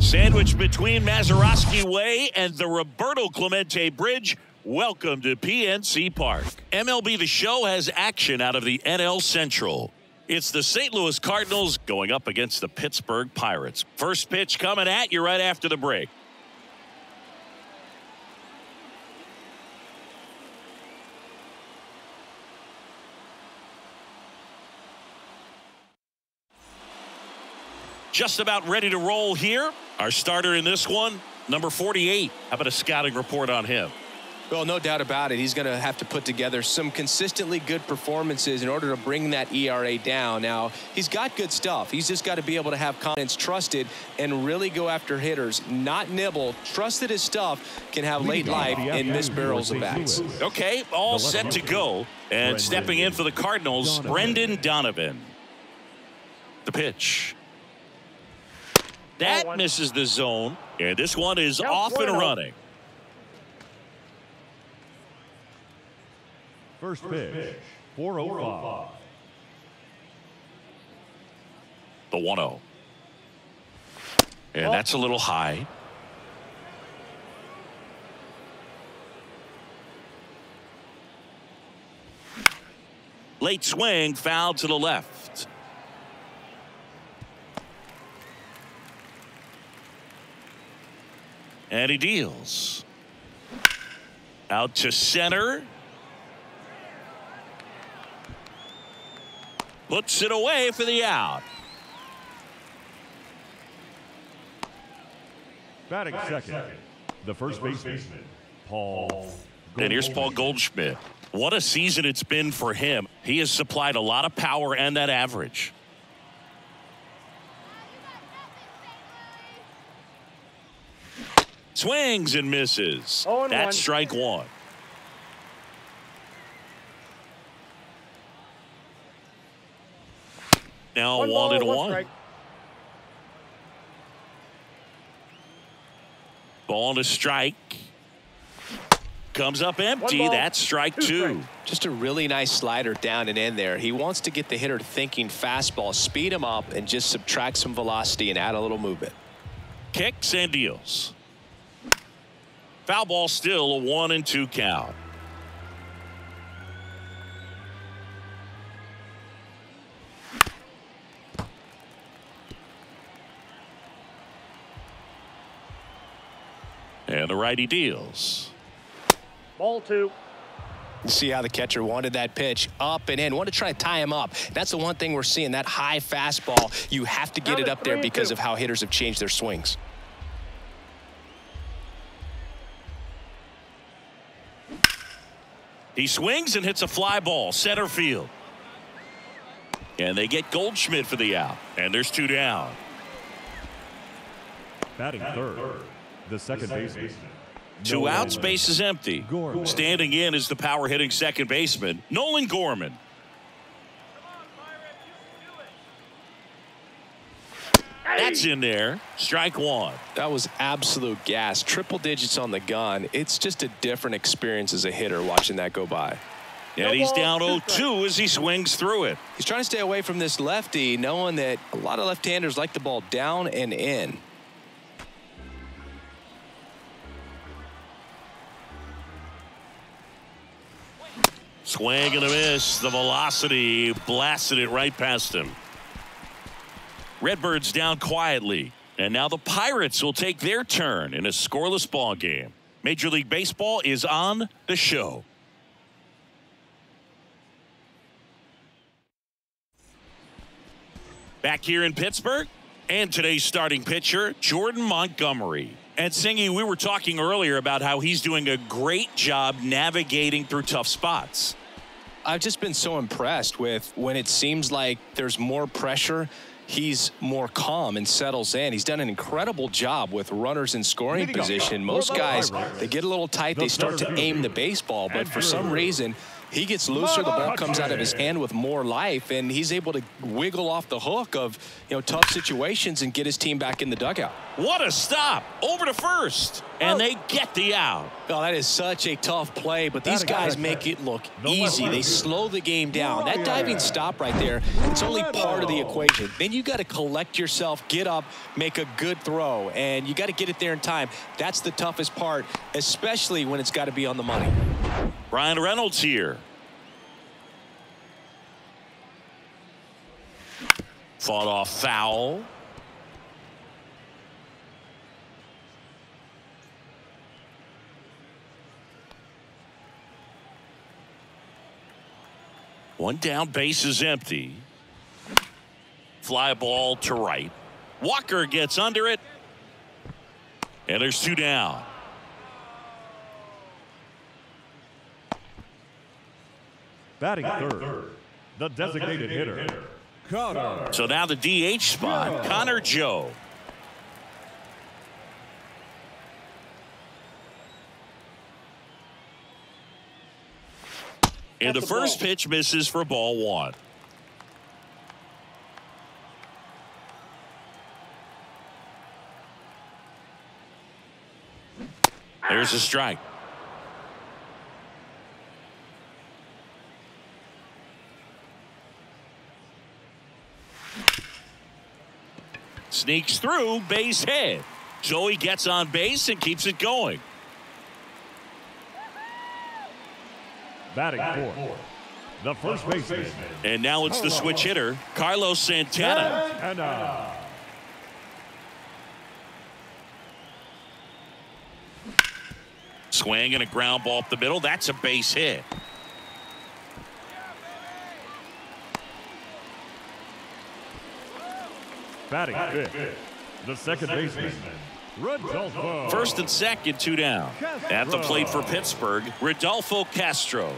Sandwiched between Mazeroski Way and the Roberto Clemente Bridge, welcome to PNC Park. MLB The Show has action out of the NL Central. It's the St. Louis Cardinals going up against the Pittsburgh Pirates. First pitch coming at you right after the break. Just about ready to roll here. Our starter in this one, number 48. How about a scouting report on him? Well, no doubt about it. He's going to have to put together some consistently good performances in order to bring that ERA down. Now, he's got good stuff. He's just got to be able to have confidence, trusted, and really go after hitters, not nibble. Trust that his stuff can have late life and miss barrels of bats. Okay, all set to go. And stepping in for the Cardinals, Brendan Donovan. The pitch. That misses the zone, and this one is off and running. First pitch, 405. The 1-0. And that's a little high. Late swing, foul to the left. And he deals. Out to center. Puts it away for the out. Batting second, the first baseman, Paul. And here's Paul Goldschmidt. What a season it's been for him. He has supplied a lot of power and that average. Swings and misses. That's strike one. Now 1-1. Ball to strike. Comes up empty. That's strike two. Just a really nice slider down and in there. He wants to get the hitter thinking fastball, speed him up, and just subtract some velocity and add a little movement. Kicks and deals. Foul ball, still a 1-2 count. And the righty deals. Ball two. See how the catcher wanted that pitch up and in. Want to try to tie him up. That's the one thing we're seeing, that high fastball. You have to get it up there because of how hitters have changed their swings. He swings and hits a fly ball, center field. And they get Goldschmidt for the out. And there's two down. Batting third, the second baseman. Two outs, base is empty. Standing in is the power hitting second baseman, Nolan Gorman. That's in there. Strike one. That was absolute gas. Triple digits on the gun. It's just a different experience as a hitter watching that go by. And he's down 0-2 as he swings through it. He's trying to stay away from this lefty, knowing that a lot of left-handers like the ball down and in. Swing and a miss. The velocity blasted it right past him. Redbirds down quietly. And now the Pirates will take their turn in a scoreless ball game. Major League Baseball is on the show. Back here in Pittsburgh, and today's starting pitcher, Jordan Montgomery. And Singy, we were talking earlier about how he's doing a great job navigating through tough spots. I've just been so impressed with when it seems like there's more pressure, he's more calm and settles in. He's done an incredible job with runners in scoring position. Most guys, they get a little tight, they start to aim the baseball, but for some reason, He gets looser, the ball comes out of his hand with more life, and he's able to wiggle off the hook of, tough situations and get his team back in the dugout. What a stop. Over to first. And they get the out. Oh, that is such a tough play, but these guys make it look easy. They slow the game down. That diving stop right there, it's only part of the equation. Then you got to collect yourself, get up, make a good throw, and you got to get it there in time. That's the toughest part, especially when it's got to be on the money. Brian Reynolds here. Fought off foul. One down, base is empty. Fly ball to right. Walker gets under it. And there's 2 down. Batting third, the designated hitter, Connor. So now the DH spot, Connor Joe. And the first pitch misses for ball 1. There's a strike. Sneaks through, base hit. Joey gets on base and keeps it going. Batting fourth, the first baseman. And now it's the switch hitter, Carlos Santana. Swing and a ground ball up the middle. That's a base hit. Batting fifth, the second baseman, Rodolfo. First and second, 2 down. At the plate for Pittsburgh, Rodolfo Castro.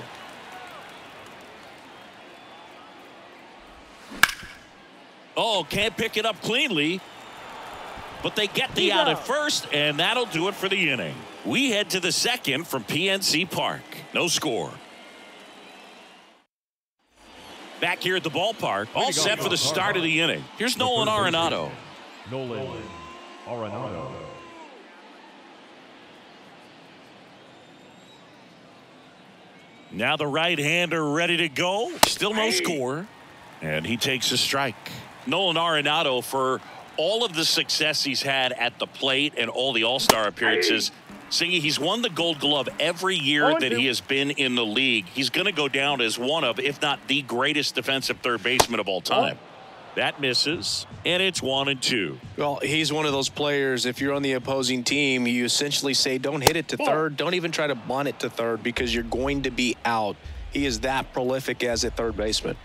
Oh, can't pick it up cleanly. But they get the out at first, and that'll do it for the inning. We head to the second from PNC Park. No score. Back here at the ballpark, all set for the start of the inning. Here's Nolan Arenado. Nolan Arenado. Now the right-hander ready to go. Still no score. And he takes a strike. Nolan Arenado, for all of the success he's had at the plate and all the All-Star appearances, Singy, he's won the Gold Glove every year that he has been in the league. He's going to go down as one of, if not the greatest defensive third baseman of all time. That misses, and it's 1-2. Well, he's one of those players, if you're on the opposing team, you essentially say, don't hit it to third. Don't even try to bunt it to third because you're going to be out. He is that prolific as a third baseman.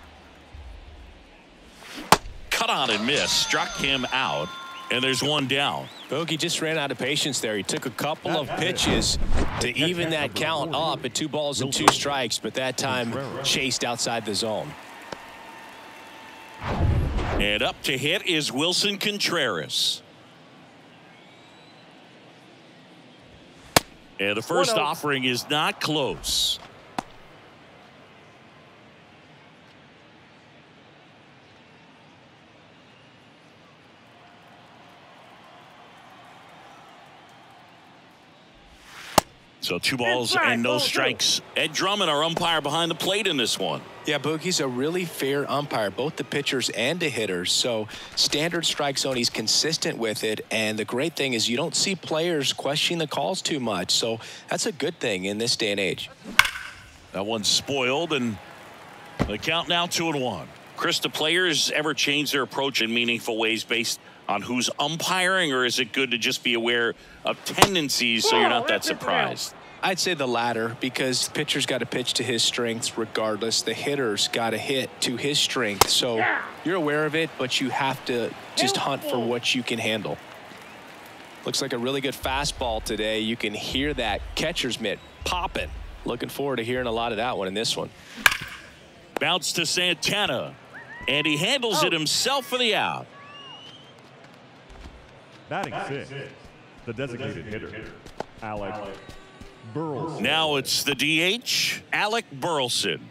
Cut on and miss. Struck him out, and there's 1 down. Bogey just ran out of patience there. He took a couple of pitches to even that count up at 2 balls and 2 strikes, but that time chased outside the zone. And up to hit is Wilson Contreras. And the first offering is not close. So 2 balls and no strikes. Ed Drummond, our umpire behind the plate in this one. Yeah, Boogie's a really fair umpire, both the pitchers and the hitters. So standard strike zone, he's consistent with it. And the great thing is you don't see players questioning the calls too much. So that's a good thing in this day and age. That one's spoiled, and the count now 2-1. Chris, do players ever change their approach in meaningful ways based on who's umpiring, or is it good to just be aware of tendencies so you're not that surprised? I'd say the latter, because the pitcher's got to pitch to his strengths regardless. The hitter's got to hit to his strength. So you're aware of it, but you have to just hunt for what you can handle. Looks like a really good fastball today. You can hear that catcher's mitt popping. Looking forward to hearing a lot of that one in this one. Bounce to Santana, and he handles it himself for the out. Batting sixth, the designated hitter, Alex Burleson. Now it's the DH, Alec Burleson.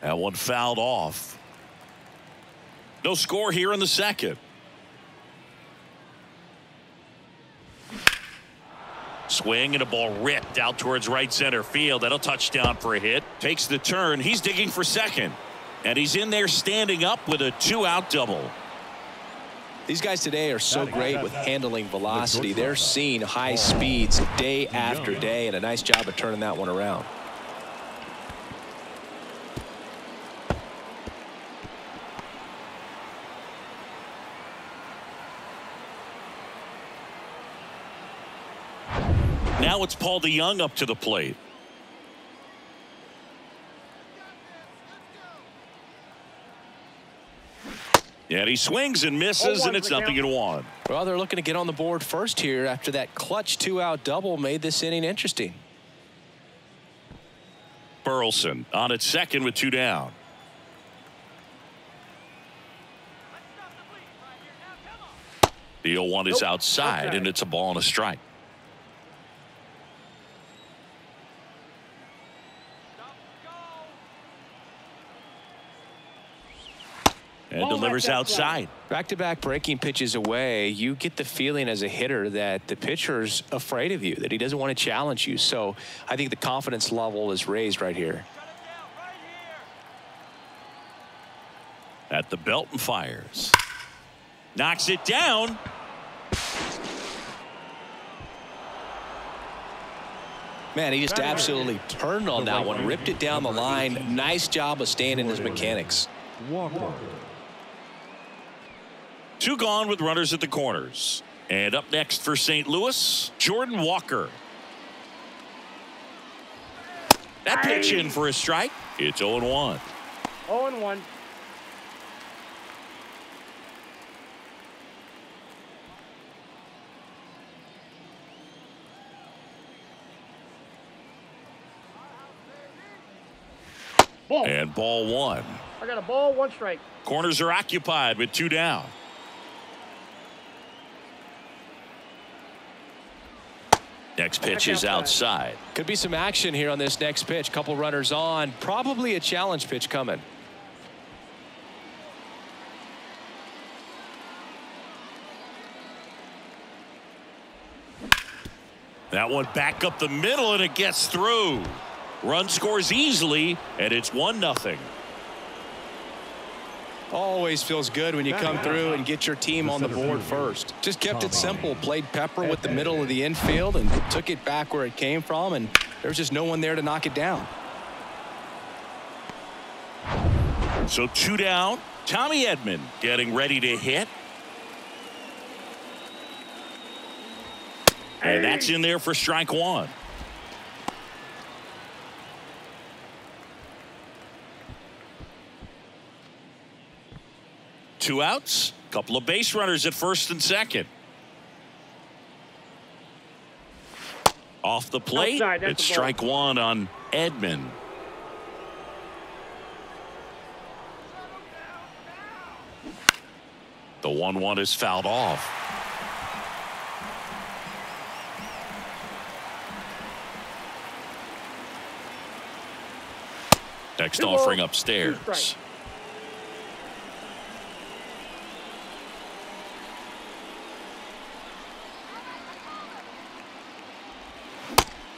That one fouled off. No score here in the second. Swing and a ball ripped out towards right center field. That'll touchdown for a hit. Takes the turn. He's digging for second. And he's in there standing up with a 2-out double. These guys today are so great with handling velocity. They're seeing high speeds day after day, and a nice job of turning that one around. Now it's Paul DeYoung up to the plate. And he swings and misses, and it's 0-1. Well, they're looking to get on the board first here after that clutch 2-out double made this inning interesting. Burleson on at second with 2 down. The 0-1 is outside, and it's a ball and a strike. And delivers outside. Back-to-back breaking pitches away, you get the feeling as a hitter that the pitcher's afraid of you, that he doesn't want to challenge you. So I think the confidence level is raised right here. At the belt and fires. Knocks it down. Man, he just absolutely turned on that one, ripped it down the line. Nice job of staying in his mechanics. Walker. 2 gone with runners at the corners. And up next for St. Louis, Jordan Walker. That pitch in for a strike. It's 0-1. 0-1. Ball. And ball 1. I got a ball, 1 strike. Corners are occupied with 2 down. Next pitch is outside. Could be some action here on this next pitch. Couple runners on. Probably a challenge pitch coming. That one back up the middle, and it gets through. Run scores easily, and it's 1-0. Always feels good when you come through and get your team on the board first. Just kept it simple. Played pepper with the middle of the infield and took it back where it came from, and there's just no one there to knock it down. So 2 down. Tommy Edman getting ready to hit. And that's in there for strike 1. Two outs, couple of base runners at first and second. Off the plate, it's strike 1 on Edman. The 1-1 is fouled off. Next offering upstairs.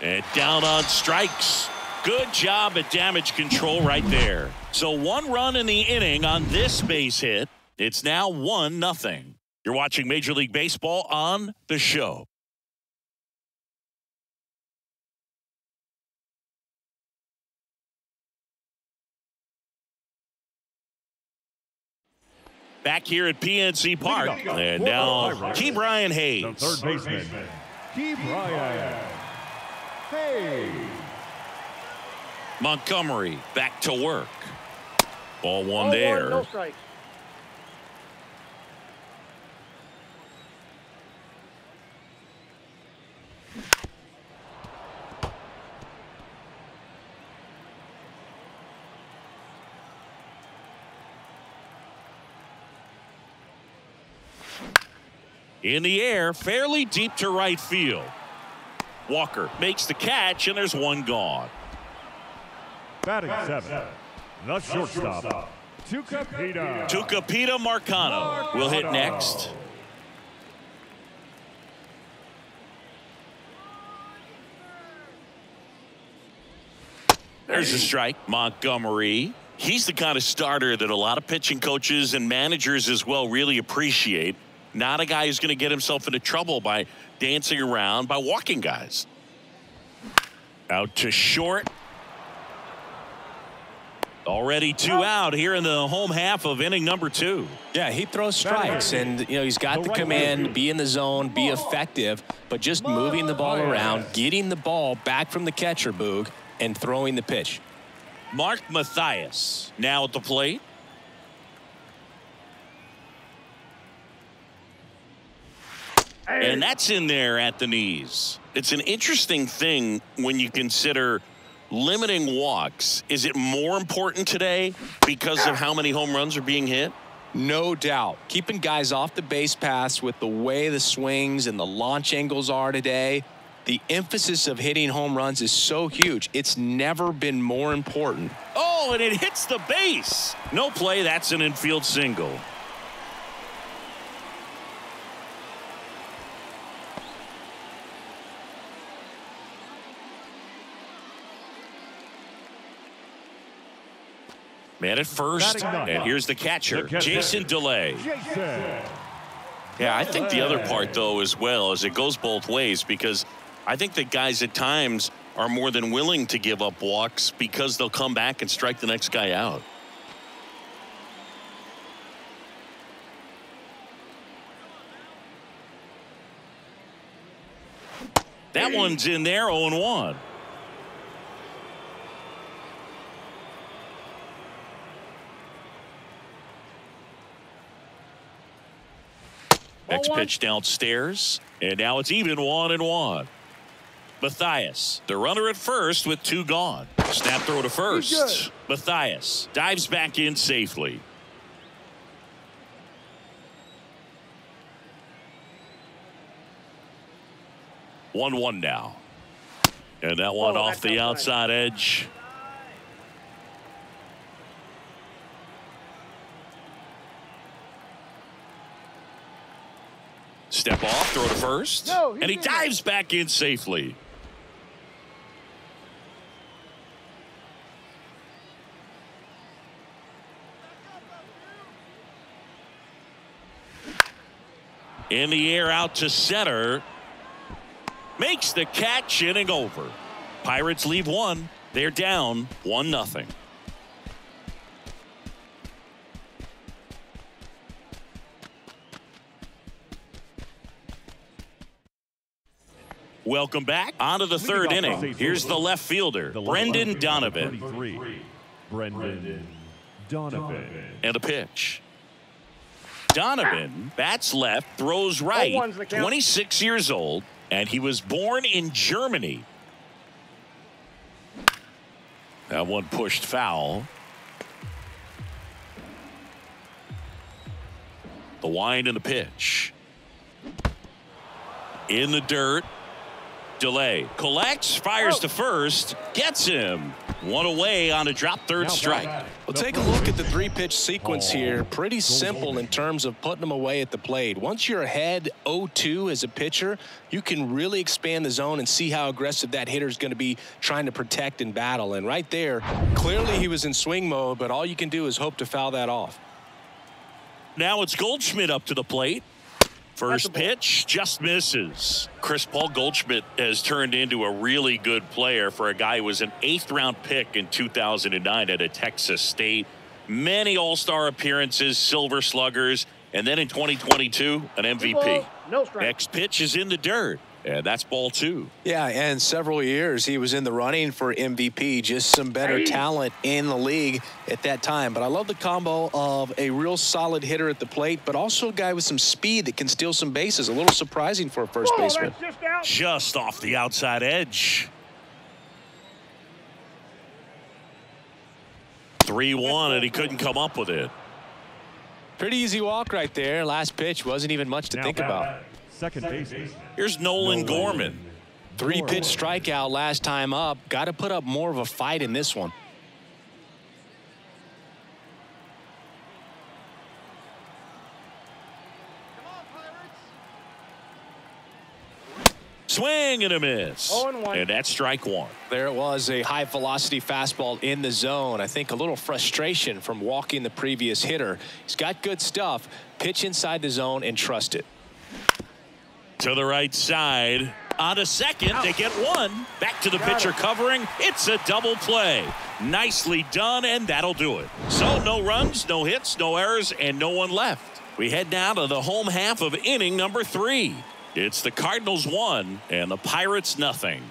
And down on strikes. Good job at damage control right there. So 1 run in the inning on this base hit. It's now 1-0. You're watching Major League Baseball on The Show. Back here at PNC Park. And now Key Brian Hayes. The third baseman, Key Brian Hayes. Montgomery back to work. Ball 1 there. No strike. In the air, fairly deep to right field. Walker makes the catch, and there's one gone. Batting seven, the shortstop, Tucupita Marcano will hit next. There's a strike. Montgomery. He's the kind of starter that a lot of pitching coaches and managers as well really appreciate. Not a guy who's going to get himself into trouble by dancing around, by walking guys. Out to short. Already 2 out here in the home half of inning number 2. Yeah, he throws strikes, and he's got the command, be in the zone, be effective, but just moving the ball around, getting the ball back from the catcher, Boog, and throwing the pitch. Mark Mathias now at the plate. And that's in there at the knees. It's an interesting thing when you consider limiting walks. Is it more important today because of how many home runs are being hit? No doubt. Keeping guys off the base paths with the way the swings and the launch angles are today, the emphasis of hitting home runs is so huge. It's never been more important. Oh, and it hits the base. No play. That's an infield single. Man at first, and here's the catcher, Jason DeLay. Yeah, I think the other part, though, as well, is it goes both ways, because I think that guys at times are more than willing to give up walks because they'll come back and strike the next guy out. That one's in there, 0-1. Next pitch downstairs, and now it's even 1-1. Mathias, the runner at first with 2 gone. Snap throw to first. Mathias dives back in safely. One now. And that one off the outside edge. Step off, throw to first, and he dives back in safely. In the air out to center. Makes the catch, inning over. Pirates leave 1. They're down 1-0. Welcome back. On to the 3rd inning. Here's the left fielder, Brendan Donovan. Brendan Donovan. And a pitch. Donovan bats left, throws right, 26 years old, and he was born in Germany. That one pushed foul. The wind and the pitch. In the dirt. Delay. Collects, fires to first, gets him. 1 away on a drop third strike. Well, take a look at the 3-pitch sequence here. Pretty simple in terms of putting them away at the plate. Once you're ahead 0-2 as a pitcher, you can really expand the zone and see how aggressive that hitter is going to be trying to protect and battle. And right there, clearly he was in swing mode, but all you can do is hope to foul that off. Now it's Goldschmidt up to the plate. First pitch just misses. Chris Paul Goldschmidt has turned into a really good player for a guy who was an 8th-round pick in 2009 at a Texas State. Many All-Star appearances, Silver Sluggers, and then in 2022, an MVP. Next pitch is in the dirt, and that's ball 2. Yeah, and several years he was in the running for MVP. Just some better talent in the league at that time. But I love the combo of a real solid hitter at the plate, but also a guy with some speed that can steal some bases. A little surprising for a first baseman. Just off the outside edge. 3-1, and he couldn't come up with it. Pretty easy walk right there. Last pitch wasn't even much to think about. second baseman. Here's Nolan Gorman. 3-pitch strikeout last time up. Got to put up more of a fight in this one. Swing and a miss. 0-1. And that's strike one. There it was, a high velocity fastball in the zone. I think a little frustration from walking the previous hitter. He's got good stuff. Pitch inside the zone and trust it. To the right side. On to second. They get one. Back to the pitcher covering. It's a double play. Nicely done, and that'll do it. So no runs, no hits, no errors, and no one left. We head now to the home half of inning number 3. It's the Cardinals 1 and the Pirates nothing.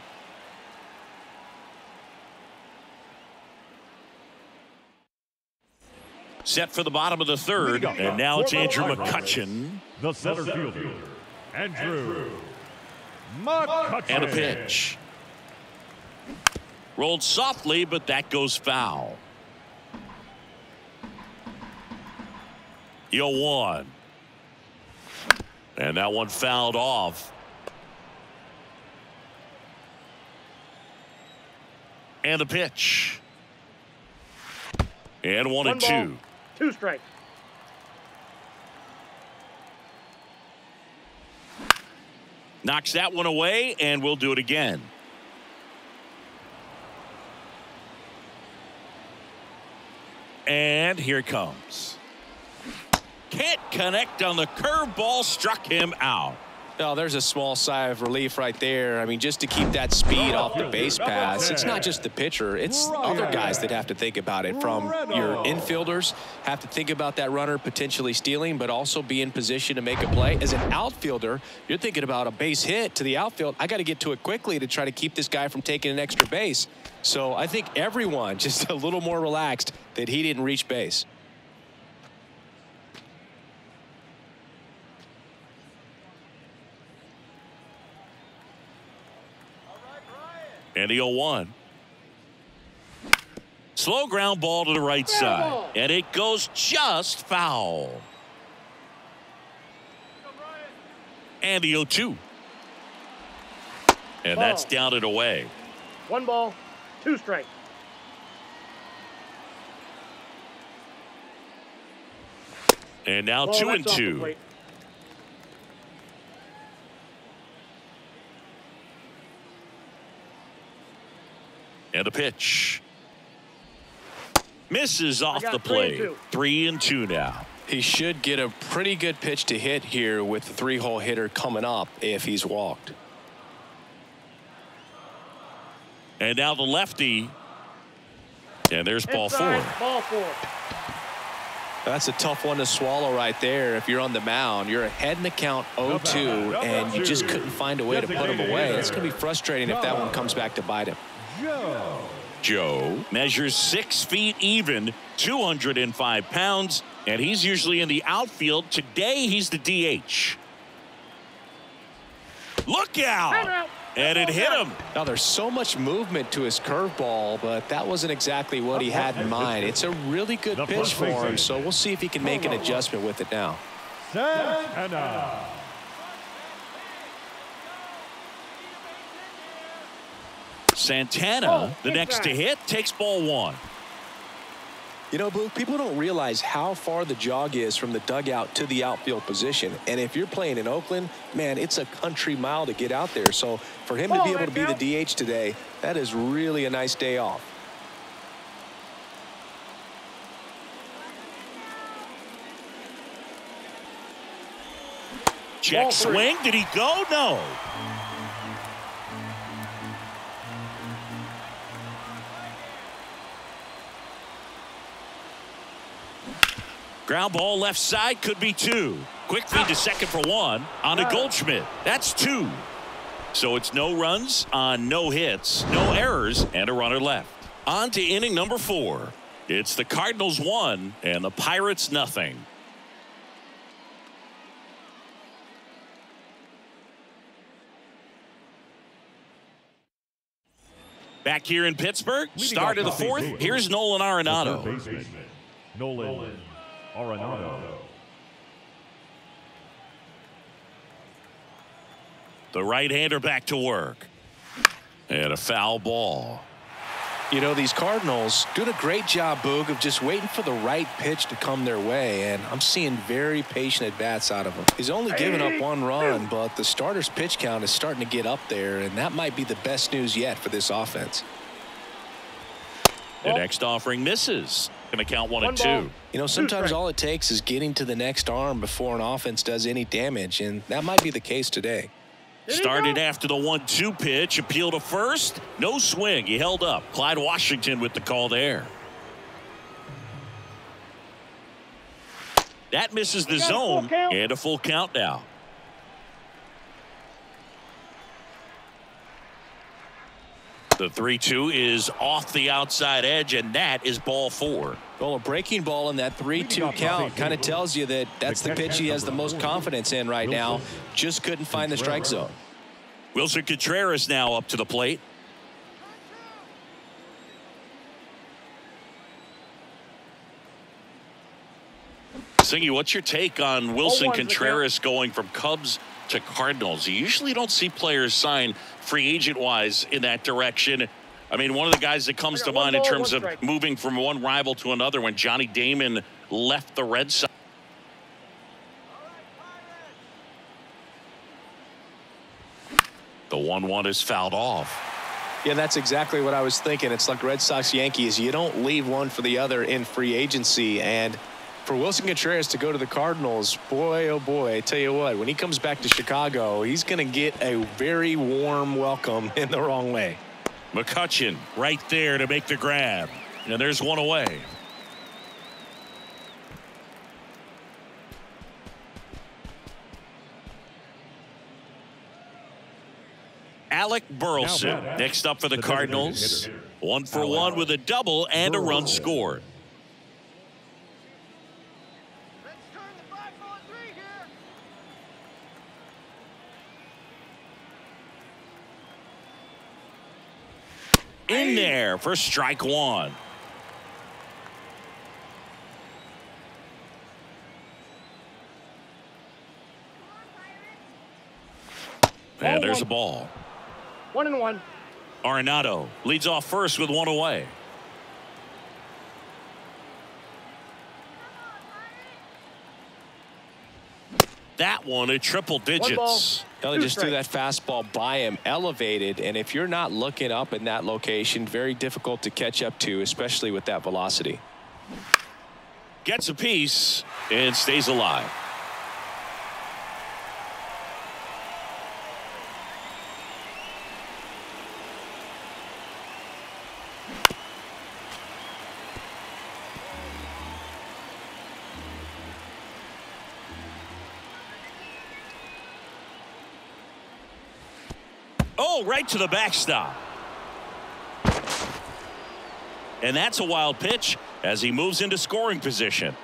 Set for the bottom of the third, and now it's Andrew McCutchen. The center fielder, Andrew McCutchen. And a pitch. Rolled softly, but that goes foul. The 0-1. And that one fouled off. And a pitch. And 1-2. 2 strikes. Knocks that one away, and we'll do it again. And here it comes. Can't connect on the curveball, struck him out. Oh, there's a small sigh of relief right there. I mean, just to keep that speed off the base paths. It's not just the pitcher. It's other guys that have to think about it. From your infielders, have to think about that runner potentially stealing, but also be in position to make a play. As an outfielder, you're thinking about a base hit to the outfield. I got to get to it quickly to try to keep this guy from taking an extra base. So I think everyone just a little more relaxed that he didn't reach base. And the 0-1. Slow ground ball to the right side. And it goes just foul. And the 0-2. And that's down and away. 1 ball, 2 strikes. And now 2-2. And a pitch. Misses off the plate. 3-2 now. He should get a pretty good pitch to hit here with the 3-hole hitter coming up if he's walked. And now the lefty. And there's ball 4. Ball 4. That's a tough one to swallow right there. If you're on the mound, you're ahead in the count 0-2, and you just couldn't find a way to put him away. It's going to be frustrating if that one comes back to bite him. Joe measures 6 feet even, 205 pounds, and he's usually in the outfield. Today, he's the DH. Look out! And it hit him. Now, there's so much movement to his curveball, but that wasn't exactly what he had in mind. It's a really good pitch for him, so we'll see if he can make an adjustment with it now. Santana, the next to hit, takes ball 1. You know, Boog, people don't realize how far the jog is from the dugout to the outfield position. And if you're playing in Oakland, man, it's a country mile to get out there. So for him to be able to be the DH today, that is really a nice day off. Check swing. Did he go? No. Ground ball left side, could be 2. Quick feed to second for 1 on to Goldschmidt. That's 2. So it's no runs on no hits, no errors, and a runner left. On to inning number 4. It's the Cardinals 1 and the Pirates nothing. Back here in Pittsburgh, start of the 4th. Here's Nolan Arenado. Nolan Arenado. The right-hander back to work. And a foul ball. You know, these Cardinals doing a great job, Boog, of just waiting for the right pitch to come their way, and I'm seeing very patient at-bats out of him. He's only given up 1 run, but the starter's pitch count is starting to get up there, and that might be the best news yet for this offense. The next offering misses. Going to count 1-2. You know, sometimes all it takes is getting to the next arm before an offense does any damage, and that might be the case today. Started after the 1-2 pitch. Appeal to first. No swing. He held up. Clyde Washington with the call there. That misses the zone. And a full count now. The 3-2 is off the outside edge, and that is ball 4. Well, a breaking ball in that 3-2 count kind of tells you that that's the pitch he has the most confidence in right now. Just couldn't find the strike zone. Wilson Contreras now up to the plate. Singy, what's your take on Wilson Contreras going from Cubs to Cardinals? You usually don't see players sign free agent-wise in that direction. I mean, one of the guys that comes to mind in terms of moving from one rival to another when Johnny Damon left the Red Sox. The 1-1 is fouled off. Yeah, that's exactly what I was thinking. It's like Red Sox Yankees. You don't leave one for the other in free agency. And for Wilson Contreras to go to the Cardinals, boy, oh boy, I tell you what, when he comes back to Chicago, he's going to get a very warm welcome in the wrong way. McCutchen right there to make the grab. And there's one away. Alec Burleson next up for the Cardinals. 1 for 1 with a double and a run scored. In there for strike 1. And there's a ball. 1-1. Arenado leads off first with 1 away. That one at triple digits. Kelly just threw that fastball by him, elevated, and if you're not looking up in that location, very difficult to catch up to, especially with that velocity. Gets a piece and stays alive. Oh, right to the backstop. And that's a wild pitch as he moves into scoring position.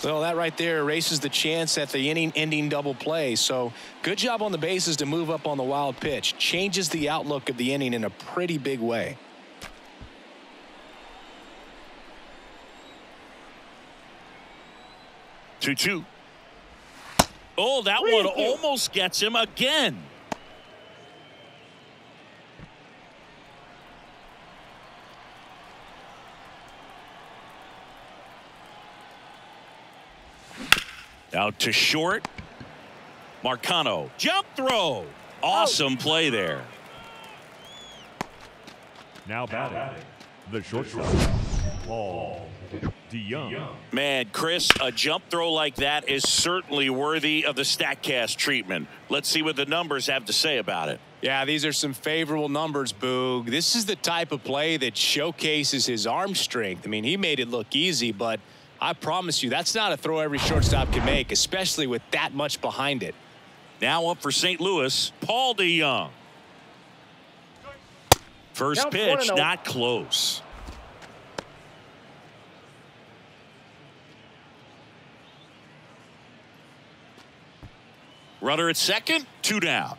Well, that right there erases the chance at the inning-ending double play. So good job on the bases to move up on the wild pitch. Changes the outlook of the inning in a pretty big way. Two. Oh, that one almost gets him again. Out to short. Marcano. Jump throw. Awesome play there. Now batting, the shortstop, Paul DeYoung. Man, Chris, a jump throw like that is certainly worthy of the StatCast treatment. Let's see what the numbers have to say about it. Yeah, these are some favorable numbers, Boog. This is the type of play that showcases his arm strength. I mean, he made it look easy, but I promise you, that's not a throw every shortstop can make, especially with that much behind it. Now up for St. Louis, Paul DeYoung. First pitch, not close. Runner at second, 2 down.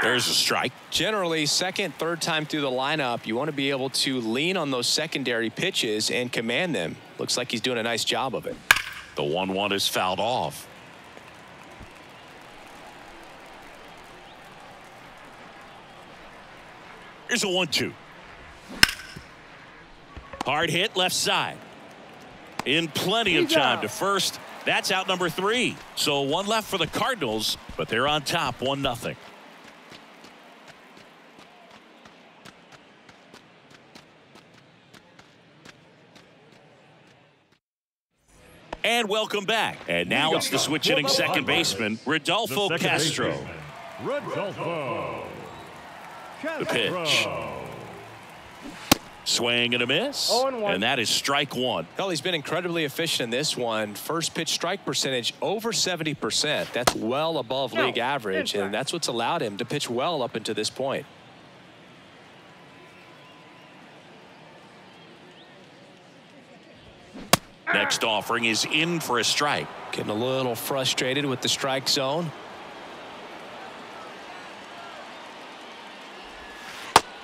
There's a strike. Generally, second, third time through the lineup, you want to be able to lean on those secondary pitches and command them. Looks like he's doing a nice job of it. The 1-1 is fouled off. Here's a 1-2. Hard hit left side. In plenty of time to first. That's out number 3. So one left for the Cardinals, but they're on top 1-0. And welcome back. And now it's the switch hitting second baseman, Rodolfo Castro. Rodolfo The pitch. Swing and a miss. And that is strike 1. Well, he's been incredibly efficient in this one. First pitch strike percentage over 70%. That's well above league average, and that's what's allowed him to pitch well up until this point. Next offering is in for a strike. Getting a little frustrated with the strike zone.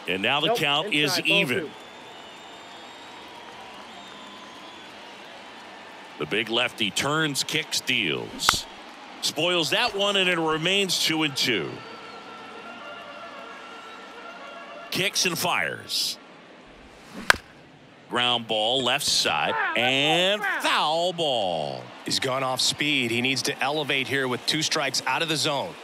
And now the count is even. The big lefty turns, kicks, deals. Spoils that one, and it remains 2-2. Kicks and fires. Ground ball left side and foul ball. He's gone off speed. He needs to elevate here with 2 strikes out of the zone.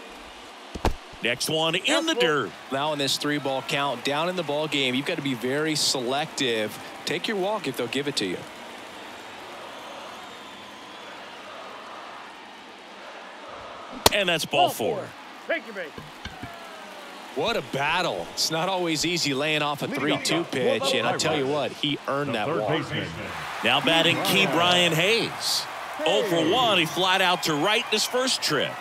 Next one in the dirt. Now in this 3-ball count down in the ball game, you've got to be very selective. Take your walk if they'll give it to you. And that's ball 4. Take your base. What a battle. It's not always easy laying off a 3-2 pitch, and I tell you what, he earned that walk. Now batting Key Brian Hayes. 0 for 1. He flied out to right in his first trip.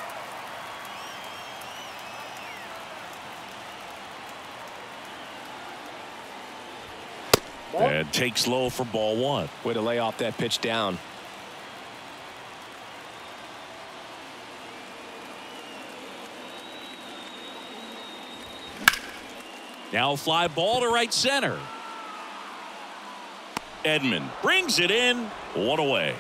And takes low for ball 1. Way to lay off that pitch down. Now fly ball to right center. Edman brings it in. 1 away.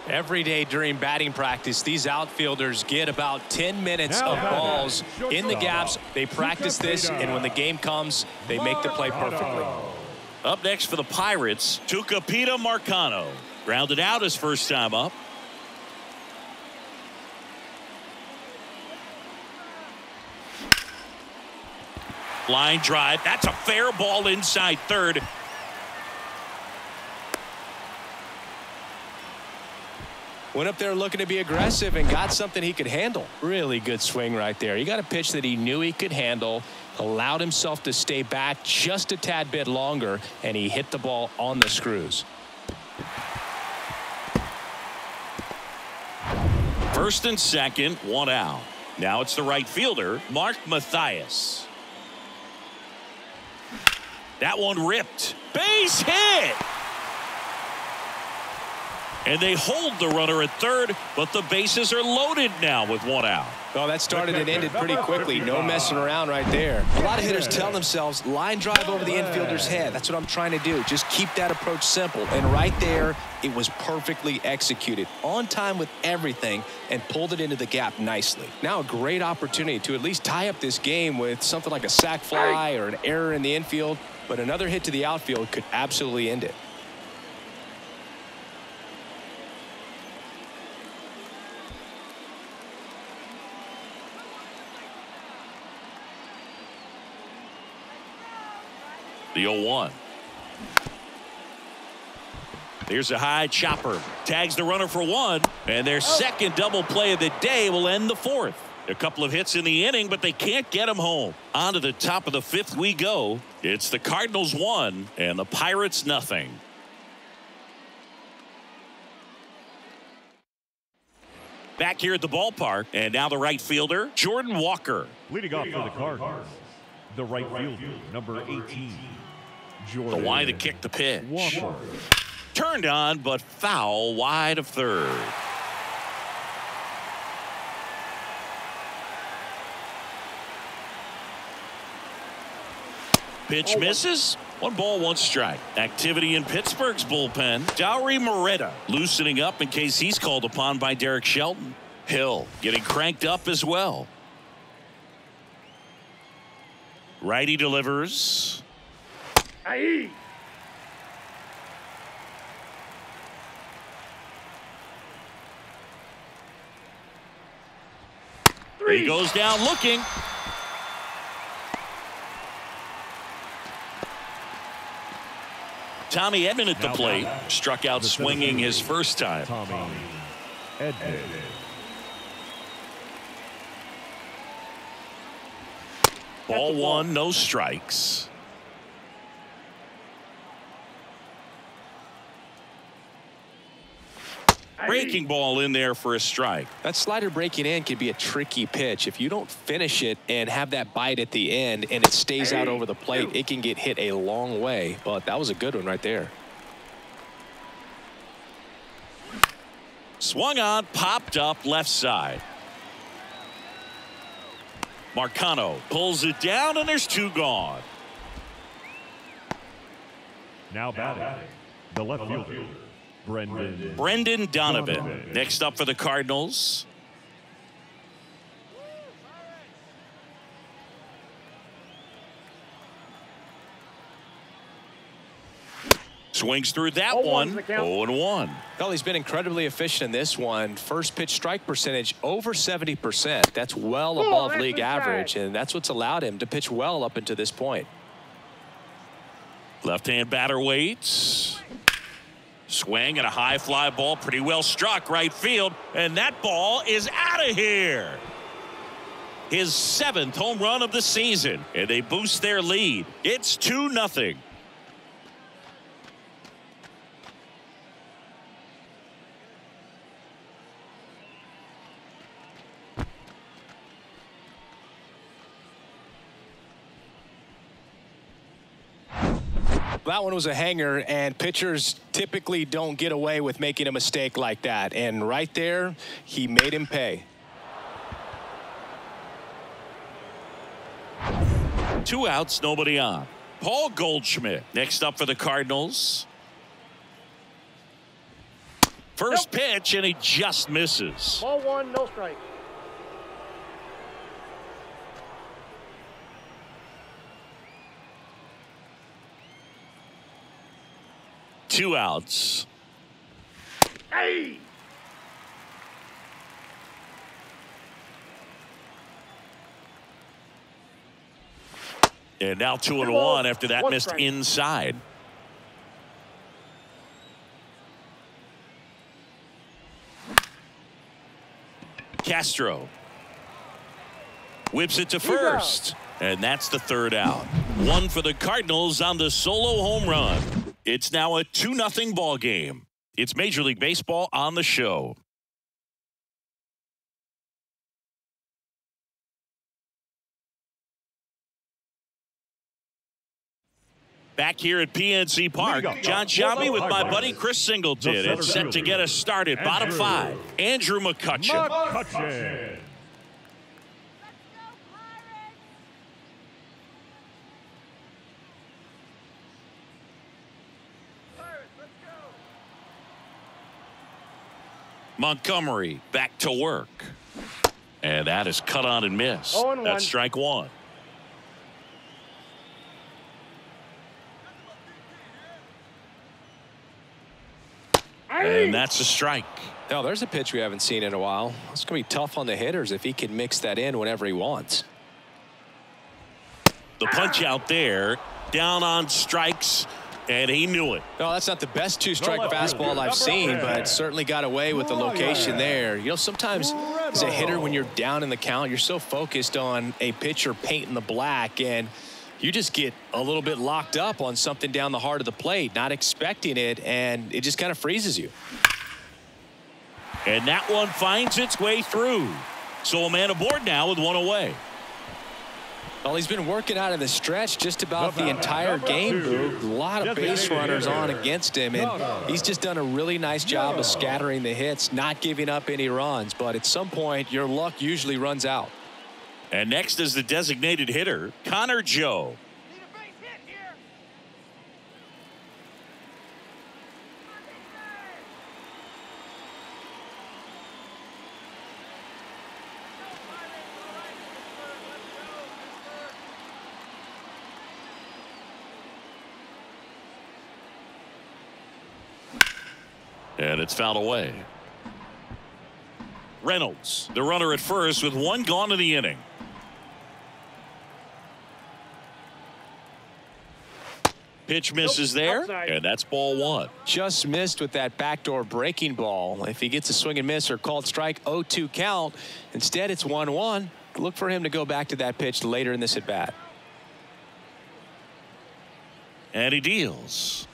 Every day during batting practice, these outfielders get about 10 minutes of balls in the gaps. They practice this, and when the game comes, they make the play perfectly. Up next for the Pirates, Tucupita Marcano. Grounded out his first time up. Line drive. That's a fair ball inside third. Went up there looking to be aggressive and got something he could handle. Really good swing right there. He got a pitch that he knew he could handle, allowed himself to stay back just a tad bit longer, and he hit the ball on the screws. First and second, 1 out. Now it's the right fielder, Mark Mathias. That one ripped. Base hit! And they hold the runner at third, but the bases are loaded now with 1 out. Well, that started and ended pretty quickly. No messing around right there. A lot of hitters tell themselves, line drive over the infielder's head. That's what I'm trying to do. Just keep that approach simple. And right there, it was perfectly executed. On time with everything, and pulled it into the gap nicely. Now a great opportunity to at least tie up this game with something like a sac fly or an error in the infield. But another hit to the outfield could absolutely end it. The 0-1. Here's a high chopper. Tags the runner for 1. And their second double play of the day will end the 4th. A couple of hits in the inning, but they can't get him home. On to the top of the 5th we go. It's the Cardinals 1 and the Pirates nothing. Back here at the ballpark, and now the right fielder, Jordan Walker. Leading off for the Cardinals, the right fielder, number 18, Jordan. The wide to kick the pitch. Walker. Turned on, but foul wide of third. Pitch misses. 1 ball, 1 strike. Activity in Pittsburgh's bullpen. Dauri Moreta loosening up in case he's called upon by Derek Shelton. Hill getting cranked up as well. Righty delivers. Aye. He goes down looking. Tommy Edman at the plate. Struck out swinging his first time. Tommy Edman. Ball 1, no strikes. Breaking ball in there for a strike. That slider breaking in could be a tricky pitch. If you don't finish it and have that bite at the end and it stays out over the plate, it can get hit a long way. But that was a good one right there. Swung on, popped up left side. Marcano pulls it down, and there's 2 gone. Now batting, the left fielder, Brendan Donovan. Next up for the Cardinals. Swings through that one. 0-1. Well, he's been incredibly efficient in this one. First pitch strike percentage over 70%. That's well above league average, and that's what's allowed him to pitch well up until this point. Left-hand batter waits. Swing and a high fly ball, pretty well struck right field, and that ball is out of here. His 7th home run of the season, and they boost their lead. It's 2-0. That one was a hanger, and pitchers typically don't get away with making a mistake like that. And right there, he made him pay. 2 outs, nobody on. Paul Goldschmidt next up for the Cardinals. First pitch, and he just misses. Ball 1, no strike. Two outs. Hey! And now 2-1 after that missed strike. inside. Castro whips it to first, and that's the 3rd out. 1 for the Cardinals on the solo home run. It's now a 2-0 ball game. It's Major League Baseball on the show. Back here at PNC Park, John Sciambi with my buddy Chris Singleton. It's set to get us started. Bottom 5, Andrew McCutchen. Montgomery back to work. And that is cut on and missed. That's strike 1. And that's a strike. Now, there's a pitch we haven't seen in a while. It's going to be tough on the hitters if he can mix that in whenever he wants. The punch out there, down on strikes, and he knew it. No, that's not the best 2-strike fastball I've seen, but certainly got away with the location there. You know, sometimes as a hitter, when you're down in the count, you're so focused on a pitcher painting the black, and you just get a little bit locked up on something down the heart of the plate, not expecting it, and it just kind of freezes you. And that one finds its way through. So a man aboard now with 1 away. Well, he's been working out of the stretch just about the entire game, Boog. A lot of base runners on against him, and he's just done a really nice job of scattering the hits, not giving up any runs. But at some point, your luck usually runs out. And next is the designated hitter, Connor Joe. And it's fouled away. Reynolds, the runner at first with one gone in the inning. Pitch misses there, and that's ball one. Just missed with that backdoor breaking ball. If he gets a swing and miss or called strike, 0-2 count. Instead, it's 1-1. Look for him to go back to that pitch later in this at bat. And he deals.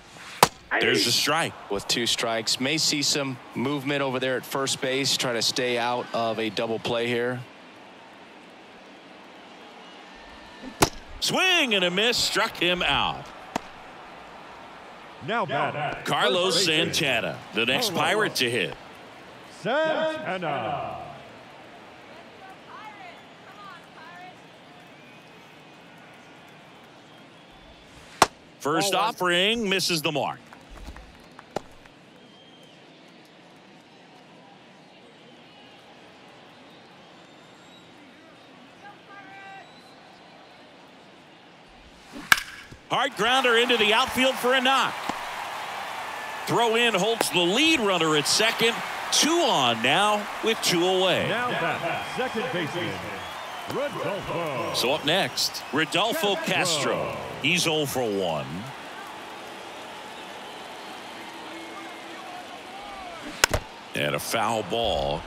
There's a strike. With 2 strikes, may see some movement over there at first base, try to stay out of a double play here. Swing and a miss, struck him out. Now batting, Carlos Santana, the next Pirate to hit. Santana. First offering misses the mark. Hard grounder into the outfield for a knock. Throw in holds the lead runner at second. 2 on now with 2 away. Now that second baseman, Rodolfo. So up next, Rodolfo Castro. He's 0 for 1. And a foul ball.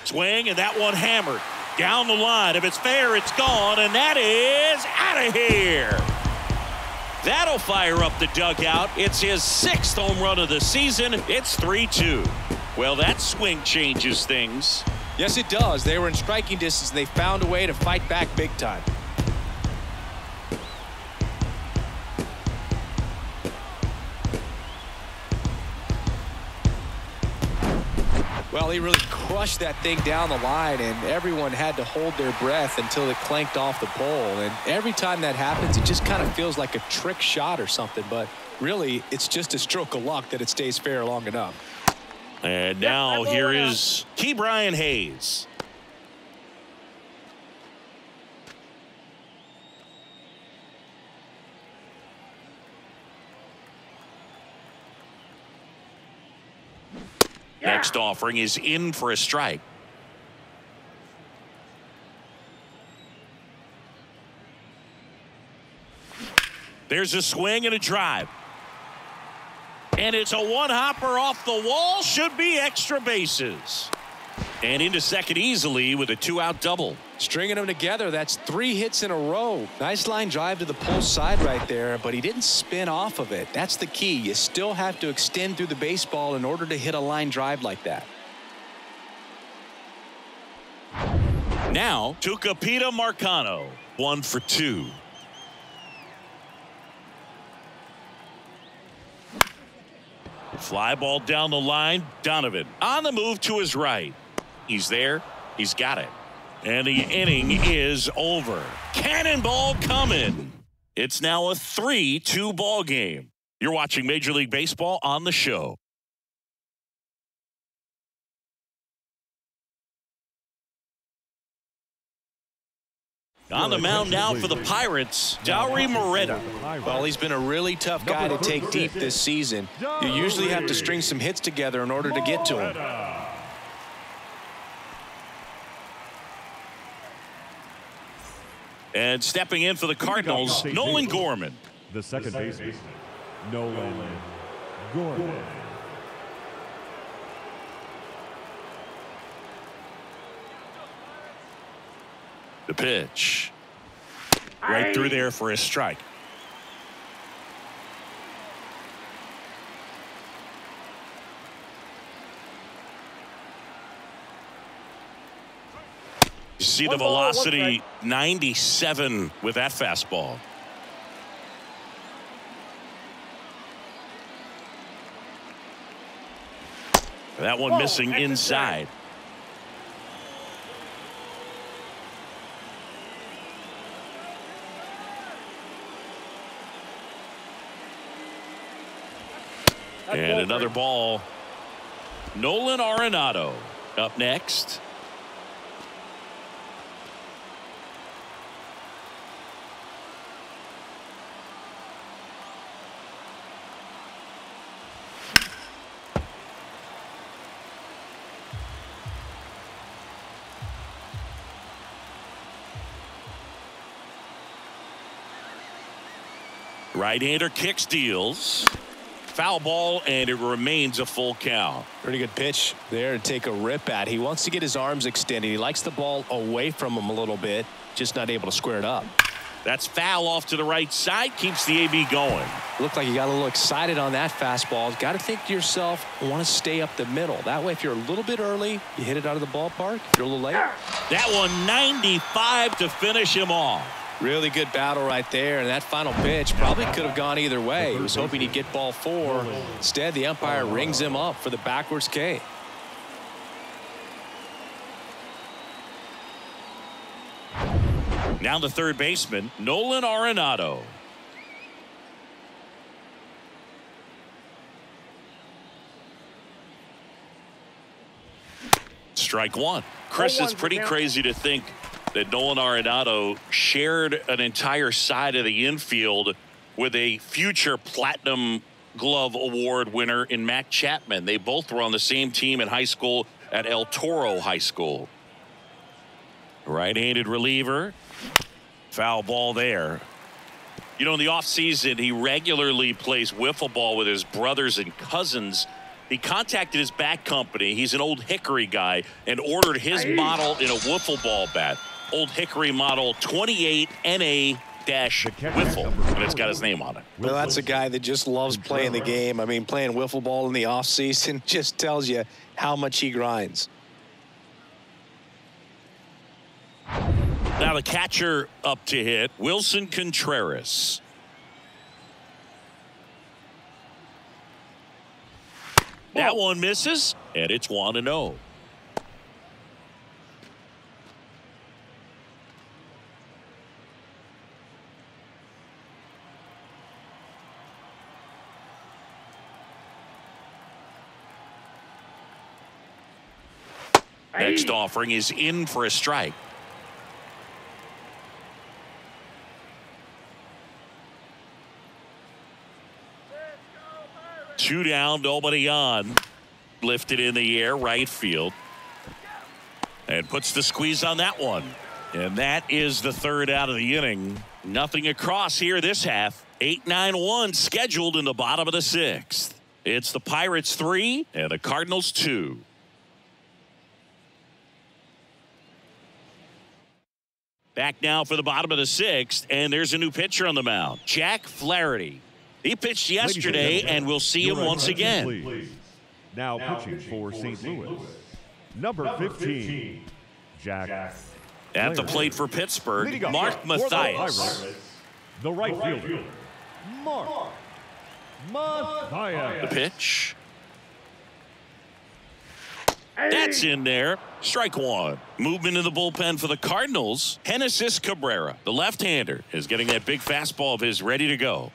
Swing, and that one hammered down the line. If it's fair, it's gone, and that is out of here. That'll fire up the dugout. It's his 6th home run of the season. It's 3-2. Well, that swing changes things. Yes, it does. They were in striking distance. They found a way to fight back big time. Well, he really crushed that thing down the line, and everyone had to hold their breath until it clanked off the pole. And every time that happens, it just kind of feels like a trick shot or something. But really, it's just a stroke of luck that it stays fair long enough. And now here is Ke'Bryan Hayes. Next offering is in for a strike. There's a swing and a drive. And it's a one-hopper off the wall. Should be extra bases. And into second easily with a 2-out double. Stringing them together, that's 3 hits in a row. Nice line drive to the pole side right there, but he didn't spin off of it. That's the key. You still have to extend through the baseball in order to hit a line drive like that. Now, Tucupita Marcano, 1 for 2. Fly ball down the line. Donovan on the move to his right. He's there. He's got it. And the inning is over. Cannonball coming. It's now a 3-2 ball game. You're watching Major League Baseball on the show. On the mound now for the Pirates, Dauri Moreta. Well, he's been a really tough guy to take deep this season. You usually have to string some hits together in order to get to him. And stepping in for the Cardinals, Nolan Gorman. The second baseman, Nolan Gorman. The pitch. Right through there for a strike. You see the velocity 97 with that fastball. That one missing inside. And another ball. Nolan Arenado up next. Right-hander kicks, deals. Foul ball, and it remains a full count. Pretty good pitch there to take a rip at. He wants to get his arms extended. He likes the ball away from him a little bit, just not able to square it up. That's foul off to the right side, keeps the AB going. Looked like you got a little excited on that fastball. Got to think to yourself, I want to stay up the middle. That way, if you're a little bit early, you hit it out of the ballpark. If you're a little late. That one 95 to finish him off. Really good battle right there, and that final pitch probably could have gone either way. He was hoping he'd get ball 4. Instead, the umpire rings him up for the backwards K. Now the third baseman, Nolan Arenado. Strike one. Chris, it's pretty crazy to think that Nolan Arenado shared an entire side of the infield with a future Platinum Glove Award winner in Matt Chapman. They both were on the same team in high school at El Toro High School. Right-handed reliever. Foul ball there. You know, in the offseason, he regularly plays wiffle ball with his brothers and cousins. He contacted his bat company. He's an Old Hickory guy and ordered his model in a wiffle ball bat. Old Hickory model 28 NA-wiffle, and it's got his name on it. Well, that's a guy that just loves playing the game. I mean, playing wiffle ball in the offseason just tells you how much he grinds. Now the catcher up to hit, Wilson Contreras. That one misses, and it's 1-0. Next offering is in for a strike. Two down, nobody on. Lifted in the air, right field. And puts the squeeze on that one. And that is the third out of the inning. Nothing across here this half. 8-9-1 scheduled in the bottom of the 6th. It's the Pirates 3 and the Cardinals 2. Back now for the bottom of the 6th, and there's a new pitcher on the mound, Jack Flaherty. He pitched yesterday, and we'll see him once again. Please. Now pitching for St. Louis, number 15, Jack. At the plate for Pittsburgh, Mark Mathias. The right fielder, Mark Mathias. The pitch. That's in there. Strike one. Movement in the bullpen for the Cardinals. Genesis Cabrera, the left-hander, is getting that big fastball of his ready to go.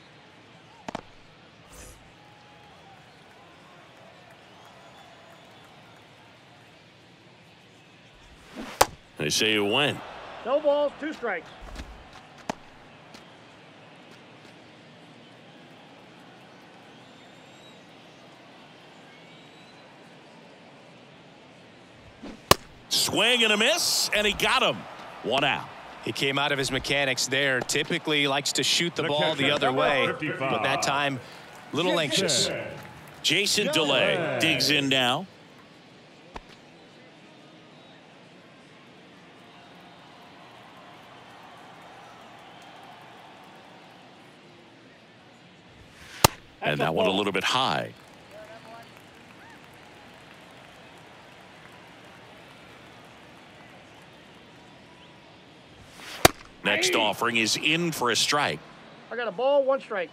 They say it went. No balls, 2 strikes. Swing and a miss, and he got him. 1 out. He came out of his mechanics there. Typically he likes to shoot the ball the other way, but that time a little anxious. Jason DeLay digs in now. And that one a little bit high. Next offering is in for a strike. I got a ball, 1 strike.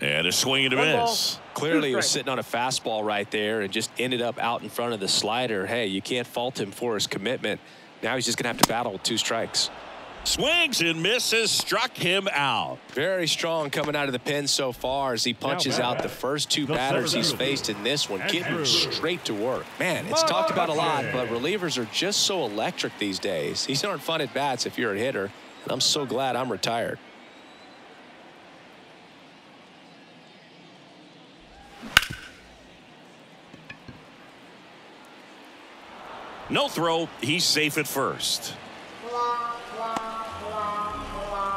And a swing and a miss. Clearly he was sitting on a fastball right there and just ended up out in front of the slider. Hey, you can't fault him for his commitment. Now he's just going to have to battle with 2 strikes. Swings and misses, struck him out. Very strong coming out of the pen so far as he punches out the first two batters he's faced in this one, getting straight to work. Man, it's talked about a lot, but relievers are just so electric these days. These aren't fun at bats if you're a hitter, and I'm so glad I'm retired. No throw. He's safe at first.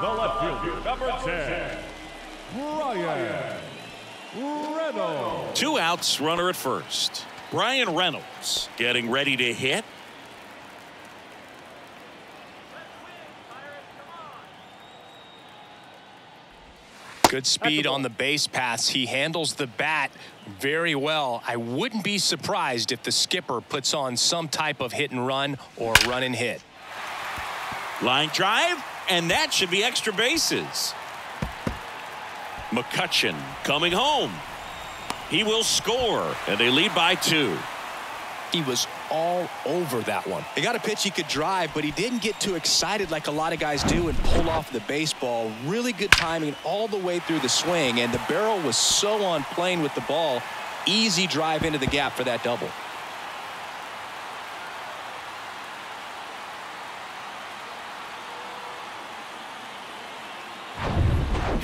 The left fielder, number 10, Brian Reynolds. 2 outs, runner at first. Brian Reynolds getting ready to hit. Good speed on the base paths. He handles the bat very well. I wouldn't be surprised if the skipper puts on some type of hit and run or run and hit. Line drive, and that should be extra bases. McCutchen coming home. He will score, and they lead by 2. He was all over that one. He got a pitch he could drive, but he didn't get too excited like a lot of guys do and pull off the baseball. Really good timing all the way through the swing, and the barrel was so on plane with the ball. Easy drive into the gap for that double.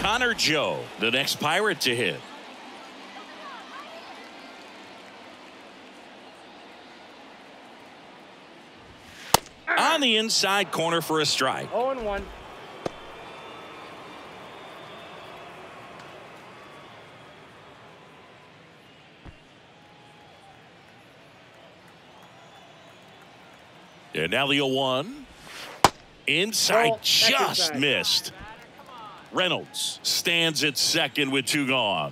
Connor Joe, the next Pirate to hit. On the inside corner for a strike. 0-1. And now the 0-1. Inside, just missed. Reynolds stands at second with 2 gone.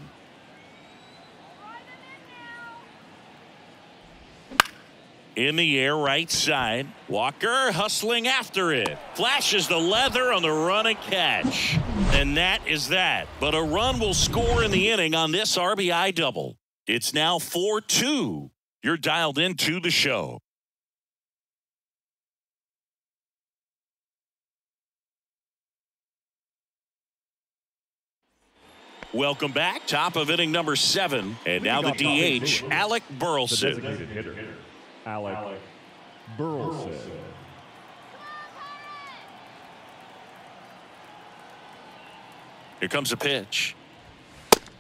In the air, right side. Walker hustling after it. Flashes the leather on the run and catch. And that is that. But a run will score in the inning on this RBI double. It's now 4-2. You're dialed into the show. Welcome back. Top of inning number 7. And now the DH, Alec Burleson. The designated hitter, Alec Burleson. Here comes a pitch.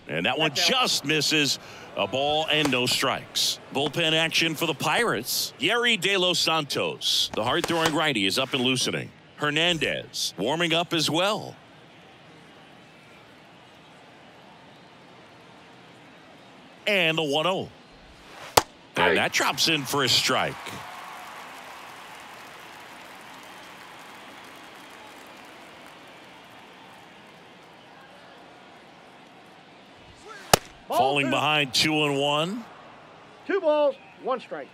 And that one just misses. A ball and no strikes. Bullpen action for the Pirates. Yerry De Los Santos, the hard-throwing righty, is up and loosening. Hernandez warming up as well. And the 1-0. And that drops in for a strike. Falling behind 2-1. 2 balls, 1 strike.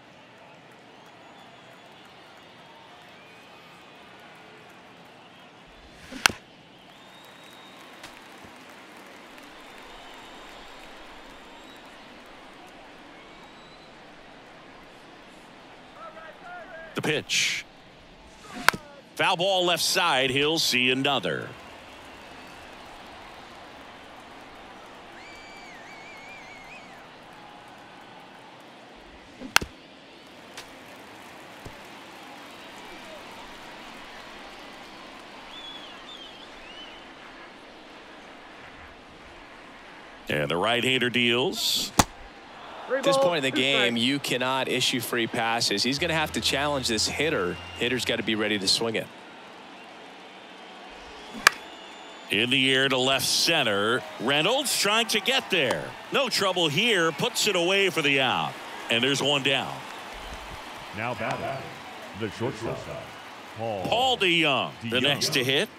The pitch. Foul ball left side. He'll see another. And the right-hander deals. At this point in the game, you cannot issue free passes. He's going to have to challenge this hitter. Hitter's got to be ready to swing it. In the air to left center. Reynolds trying to get there. No trouble here. Puts it away for the out. And there's one down. Now batting, the shortstop, Paul DeYoung, the next to hit.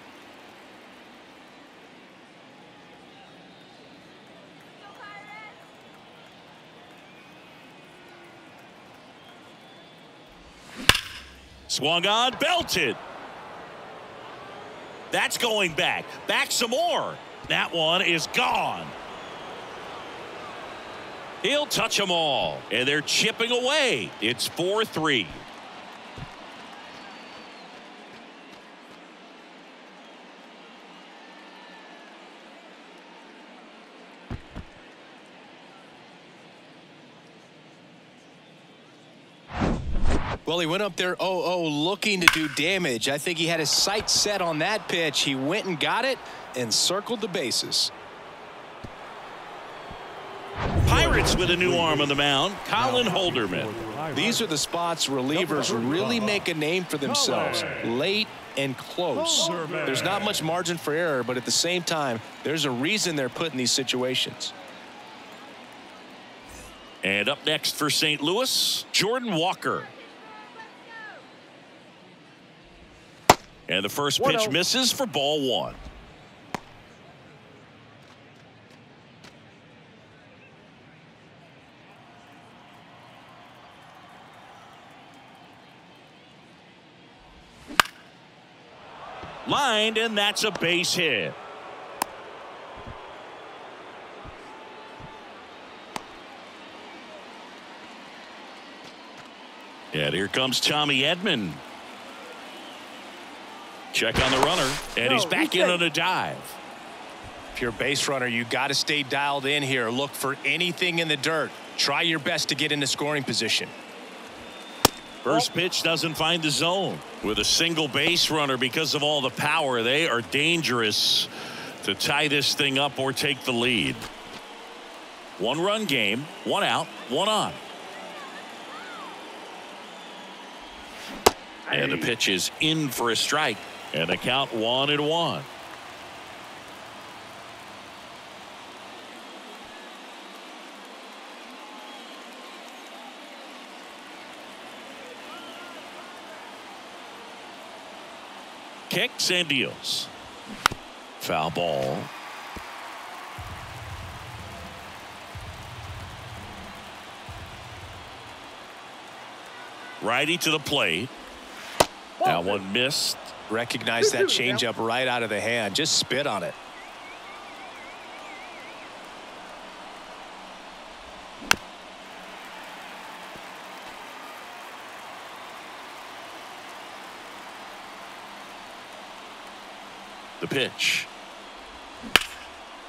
Swung on, belted. That's going back. Back some more. That one is gone. He'll touch them all. And they're chipping away. It's 4-3. Well, he went up there 0-0 looking to do damage. I think he had his sights set on that pitch. He went and got it and circled the bases. Pirates with a new arm on the mound, Colin Holderman. These are the spots relievers really make a name for themselves. Late and close. There's not much margin for error, but at the same time, there's a reason they're put in these situations. And up next for St. Louis, Jordan Walker. And the first pitch misses for ball one. Lined, and that's a base hit. And here comes Tommy Edman. Check on the runner, and he's back in on a dive. If you're a base runner, you got to stay dialed in here. Look for anything in the dirt. Try your best to get into scoring position. First pitch doesn't find the zone. With a single base runner, because of all the power, they are dangerous to tie this thing up or take the lead. One-run game, one out, one on. And the pitch is in for a strike. And the count 1-1. Kicks and deals. Foul ball. Righty to the plate. That one missed. Recognize that changeup right out of the hand. Just spit on it. The pitch.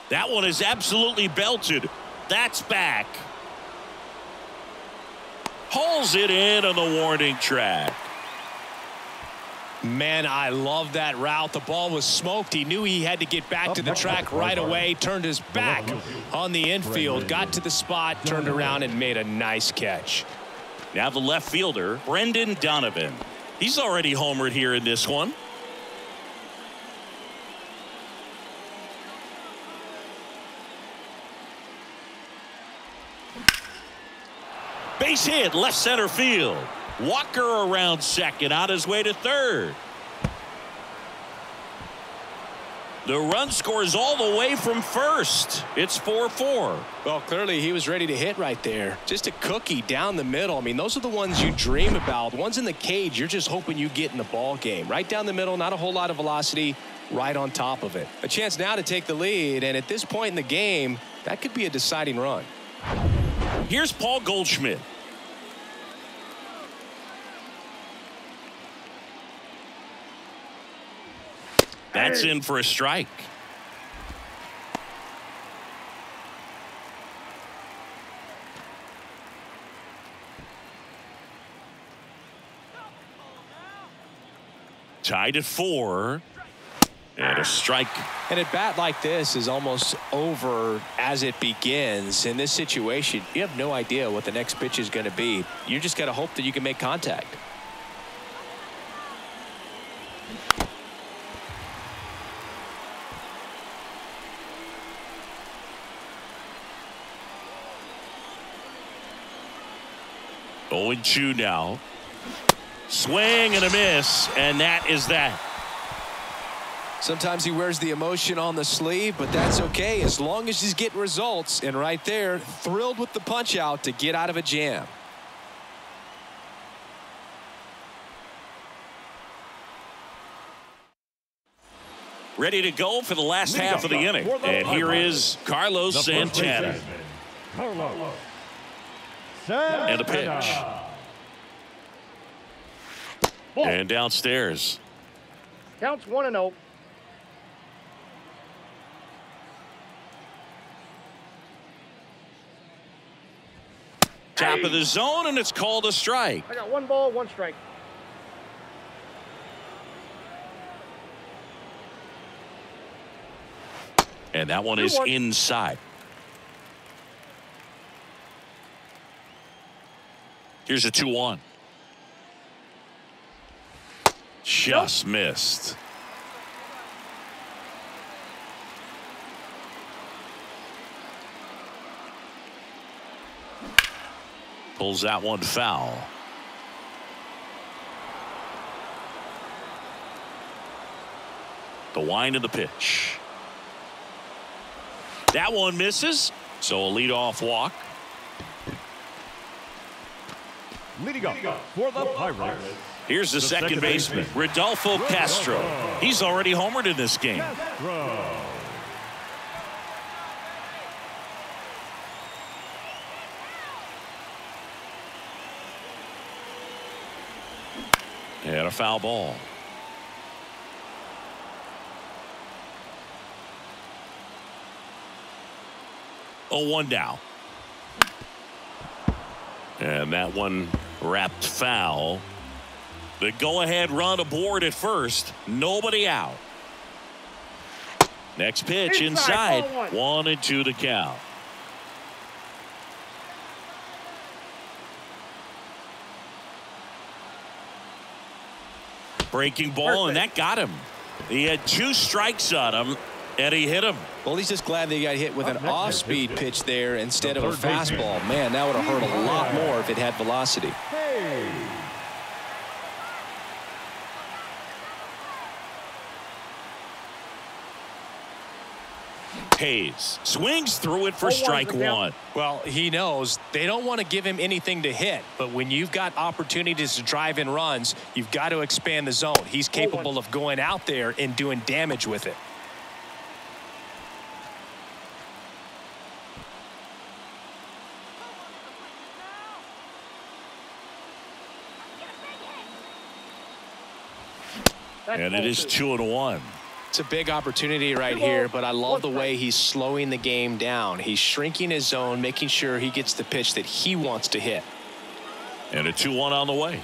That one is absolutely belted. That's back. Hauls it in on the warning track. Man, I love that route. The ball was smoked. He knew he had to get back to the track right away. Turned his back on the infield. Got to the spot, turned around, and made a nice catch. Now the left fielder, Brendan Donovan. He's already homered here in this one. Base hit, left center field. Walker around second, on his way to third. The run scores all the way from first. It's 4-4. Well, clearly he was ready to hit right there. Just a cookie down the middle. I mean, those are the ones you dream about. The ones in the cage, you're just hoping you get in the ball game. Right down the middle, not a whole lot of velocity, right on top of it. A chance now to take the lead, and at this point in the game, that could be a deciding run. Here's Paul Goldschmidt. That's in for a strike. Tied at 4. And a strike. And at bat like this is almost over as it begins. In this situation, you have no idea what the next pitch is going to be. You just got to hope that you can make contact. Oh, 0-2 now. Swing and a miss, and that is that. Sometimes he wears the emotion on the sleeve, but that's okay as long as he's getting results. And right there, thrilled with the punch out to get out of a jam. Ready to go for the last half of the inning. And here is Carlos Santana. And a pitch. And downstairs. Counts 1-0. Top of the zone, and it's called a strike. I got 1 ball, 1 strike. And that one is inside. Here's a 2-1. Just missed. Pulls that one foul. The wind of the pitch. That one misses. So a leadoff walk. Leading up for the Pirates. Here's the second baseman, Rodolfo Castro. He's already homered in this game. And a foul ball. Oh, 1 down. And that one wrapped foul. The go-ahead run aboard at first. Nobody out. Next pitch inside. 1-2 to count. Breaking ball, and that got him. He had 2 strikes on him, and he hit him. Well, he's just glad that he got hit with an off-speed pitch there instead of a fastball. Man, that would have hurt a lot more if it had velocity. Hayes swings through it for strike 1. Well, he knows they don't want to give him anything to hit, but when you've got opportunities to drive in runs, you've got to expand the zone. He's capable of going out there and doing damage with it. And it is 2-1. It's a big opportunity right here, but I love the way he's slowing the game down. He's shrinking his zone, making sure he gets the pitch that he wants to hit. And a 2-1 on the way.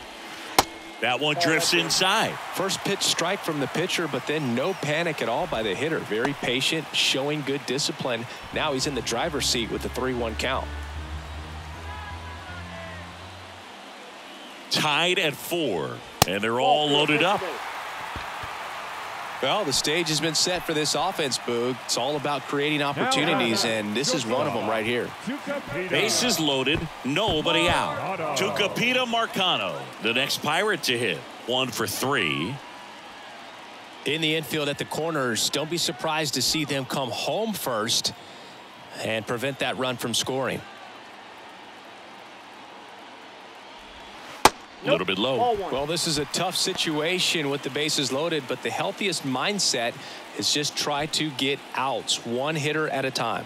That one drifts inside. First pitch strike from the pitcher, but then no panic at all by the hitter. Very patient, showing good discipline. Now he's in the driver's seat with the 3-1 count. Tied at 4, and they're all loaded up. Well, the stage has been set for this offense, Boog. It's all about creating opportunities, and this is one of them right here. Bases loaded, nobody out. Tucupita Marcano, the next Pirate to hit. 1 for 3. In the infield at the corners, don't be surprised to see them come home first and prevent that run from scoring. A little bit low. Well, this is a tough situation with the bases loaded, but the healthiest mindset is just try to get outs, 1 hitter at a time.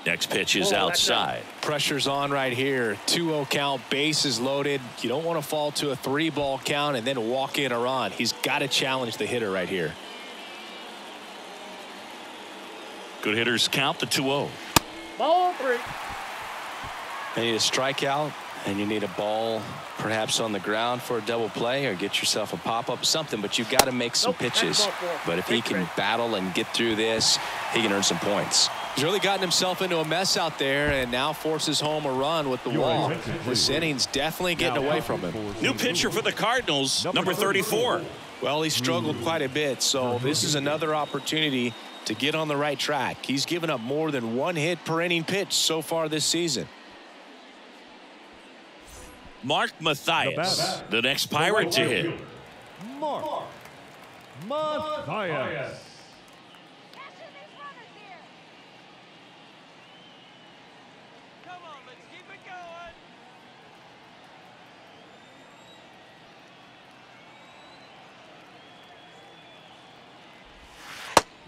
Next pitch is outside. Pressure's on right here. 2-0 count, bases loaded. You don't want to fall to a 3-ball count and then walk in a run. He's got to challenge the hitter right here. Good hitters count the 2-0. Ball 3. You need a strikeout, and you need a ball perhaps on the ground for a double play, or get yourself a pop-up, something, but you've got to make some pitches. But if he can battle and get through this, he can earn some points. He's really gotten himself into a mess out there, and now forces home a run with the wall. This inning's definitely getting away from him. New pitcher for the Cardinals, number 34. Well, he struggled quite a bit, so this is another opportunity to get on the right track. He's given up more than 1 hit per inning pitch so far this season. Mark Mathias, the next Pirate to hit. Mark Mathias.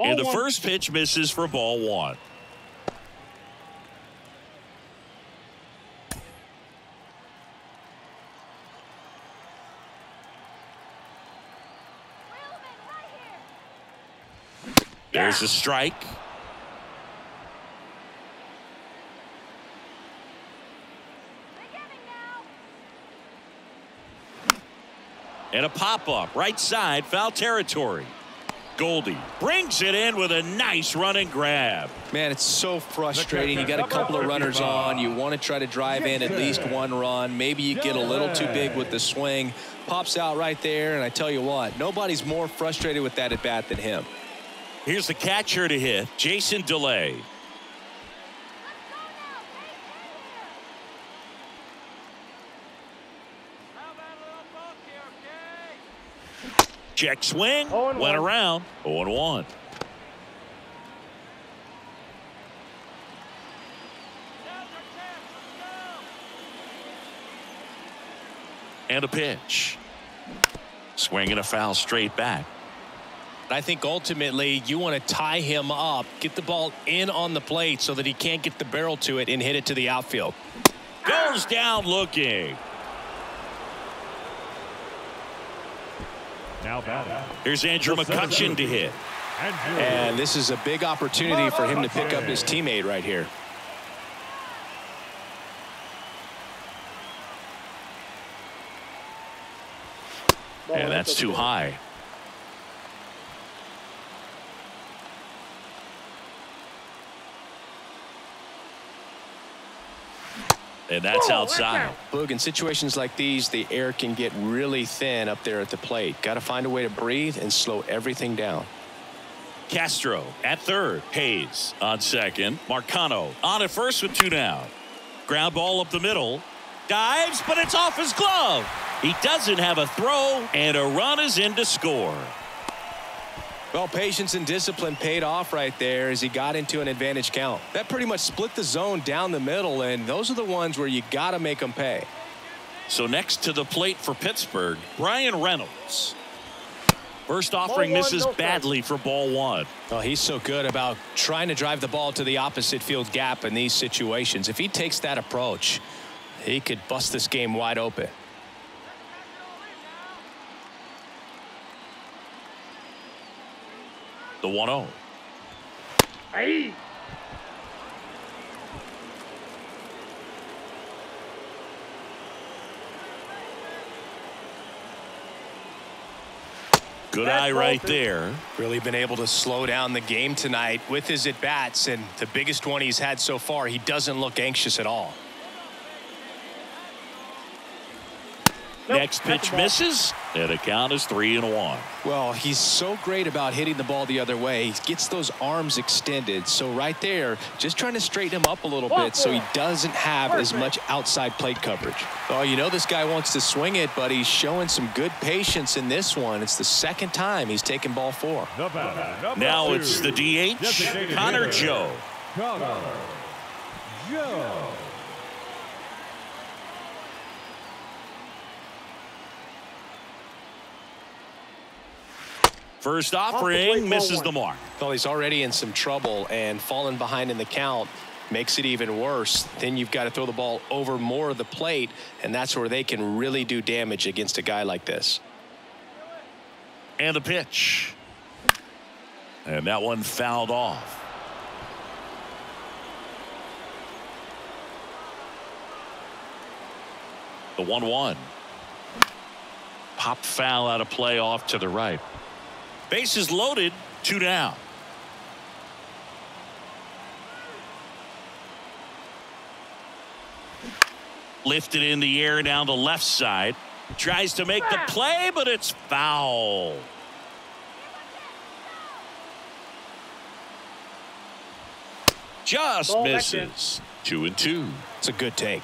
And the first pitch misses for ball 1. There's a strike. And a pop-up, right side, foul territory. Goldie brings it in with a nice run and grab. Man, it's so frustrating. You got a couple of runners on. You want to try to drive in at least one run. Maybe you get a little too big with the swing. Pops out right there, and I tell you what, nobody's more frustrated with that at bat than him. Here's the catcher to hit, Jason DeLay. Check swing, went around, 0-1. And a pitch. Swing and a foul straight back. I think ultimately you want to tie him up, get the ball in on the plate so that he can't get the barrel to it and hit it to the outfield. Goes down looking. Now batting. Here's Andrew McCutchen to hit. And this is a big opportunity for him to pick up his teammate right here. And that's too high. And that's outside. Boog, in situations like these, the air can get really thin up there at the plate. Got to find a way to breathe and slow everything down. Castro at third. Hayes on second. Marcano on at first with 2 down. Ground ball up the middle. Dives, but it's off his glove. He doesn't have a throw, and a run is in to score. Well, patience and discipline paid off right there as he got into an advantage count. That pretty much split the zone down the middle, and those are the ones where you got to make them pay. So next to the plate for Pittsburgh, Brian Reynolds. First offering misses badly for ball 1. Oh, he's so good about trying to drive the ball to the opposite field gap in these situations. If he takes that approach, he could bust this game wide open. The 1-0. Hey. Good eye right there. Really been able to slow down the game tonight with his at-bats, and the biggest one he's had so far, he doesn't look anxious at all. Next pitch misses, and the count is 3-1. Well, he's so great about hitting the ball the other way. He gets those arms extended. So right there, just trying to straighten him up a little bit so he doesn't have as much outside plate coverage. Oh, you know this guy wants to swing it, but he's showing some good patience in this one. It's the second time he's taken ball 4. Now it's the DH, Connor Joe. Connor Joe. First offering misses the mark. Well, he's already in some trouble, and falling behind in the count makes it even worse. Then you've got to throw the ball over more of the plate, and that's where they can really do damage against a guy like this. And a pitch. And that one fouled off. The 1-1. Pop foul out of play off to the right. Bases loaded, 2 down. Lifted in the air down the left side. Tries to make the play, but it's foul. Just misses. 2-2. It's a good take.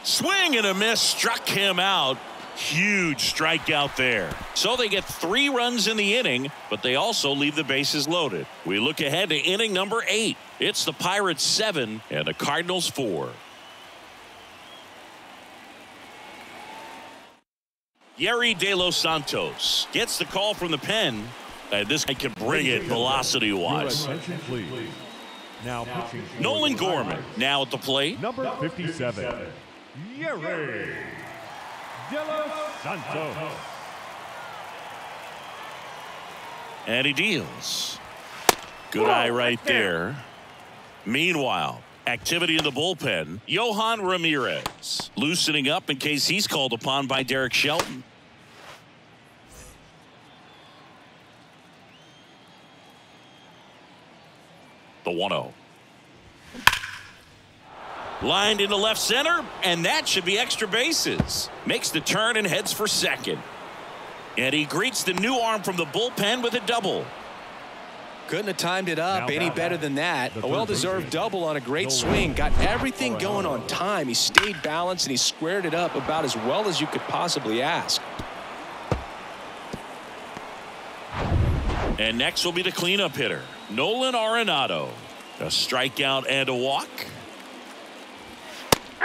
Swing and a miss, struck him out. Huge strikeout there. So they get 3 runs in the inning, but they also leave the bases loaded. We look ahead to inning number 8. It's the Pirates 7 and the Cardinals 4. Yerry De Los Santos gets the call from the pen, and this guy can bring it velocity-wise. Now pitching. Nolan Gorman now at the plate. Number 57, Yerry De Los Santos. And he deals. Good eye right there. Meanwhile, activity in the bullpen. Yohan Ramirez loosening up in case he's called upon by Derek Shelton. The 1-0. Lined into left center, and that should be extra bases. Makes the turn and heads for second. And he greets the new arm from the bullpen with a double. Couldn't have timed it up any better than that. A well-deserved double on a great swing. Got everything going on time. He stayed balanced, and he squared it up about as well as you could possibly ask. And next will be the cleanup hitter, Nolan Arenado. A strikeout and a walk.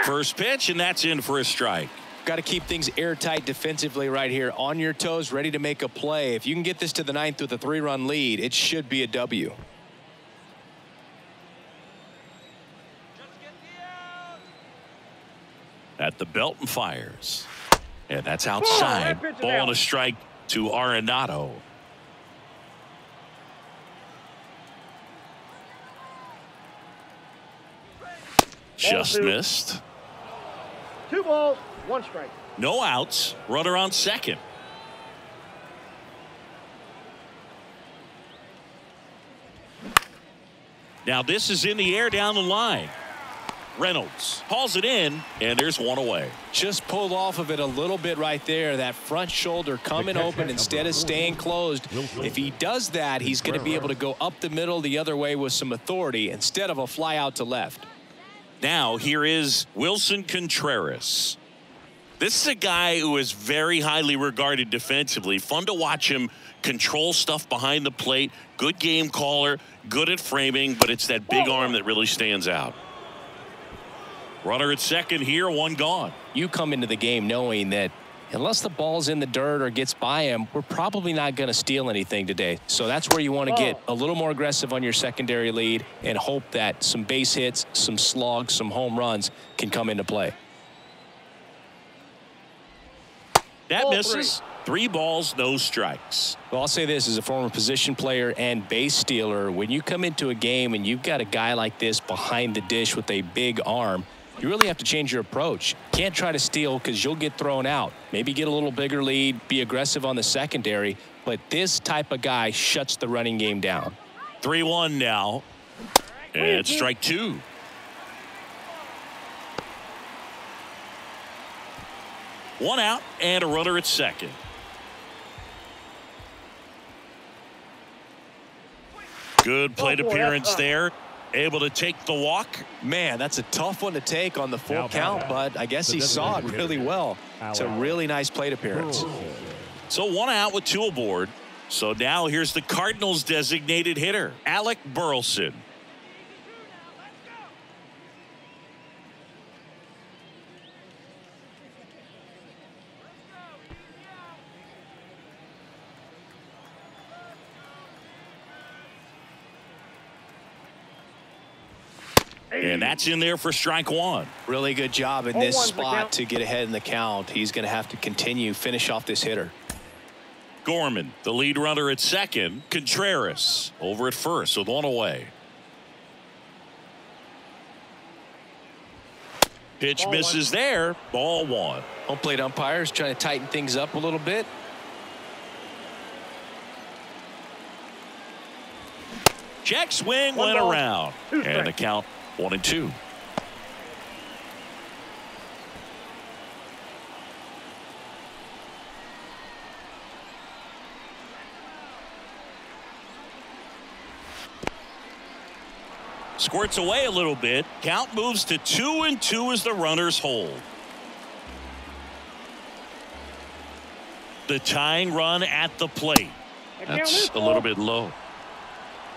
First pitch, and that's in for a strike. Got to keep things airtight defensively right here. On your toes, ready to make a play. If you can get this to the ninth with a 3-run lead, it should be a W. At the belt and fires. And that's outside. Ball and a strike to Arenado. Just missed. 2 balls, 1 strike. No outs. Runner on second. Now this is in the air down the line. Reynolds hauls it in, and there's one away. Just pulled off of it a little bit right there. That front shoulder coming open instead of staying closed. If he does that, he's going to be able to go up the middle the other way with some authority instead of a fly out to left. Now here is Wilson Contreras. This is a guy who is very highly regarded defensively. Fun to watch him control stuff behind the plate. Good game caller, good at framing, but it's that big arm that really stands out. Runner at second here, 1 gone. You come into the game knowing that unless the ball's in the dirt or gets by him, we're probably not going to steal anything today. So that's where you want to get a little more aggressive on your secondary lead and hope that some base hits, some slugs, some home runs can come into play. That misses. 3 balls, no strikes. Well, I'll say this as a former position player and base stealer. When you come into a game and you've got a guy like this behind the dish with a big arm, you really have to change your approach. Can't try to steal because you'll get thrown out. Maybe get a little bigger lead, be aggressive on the secondary, but this type of guy shuts the running game down. 3-1 now. And strike 2. One out and a runner at second. Good plate appearance there. Able to take the walk. Man, that's a tough one to take on the full count, but I guess he saw it really well. It's a really nice plate appearance. So 1 out with 2 aboard. So now here's the Cardinals designated hitter, Alec Burleson. And that's in there for strike 1. Really good job in this spot to get ahead in the count. He's going to have to continue, finish off this hitter. Gorman, the lead runner at second. Contreras over at first with 1 away. Pitch misses there. Ball 1. Home plate umpires trying to tighten things up a little bit. Check swing went around. And the count 1-2. Squirts away a little bit. Count moves to 2-2 as the runners hold. The tying run at the plate. That's a little bit low.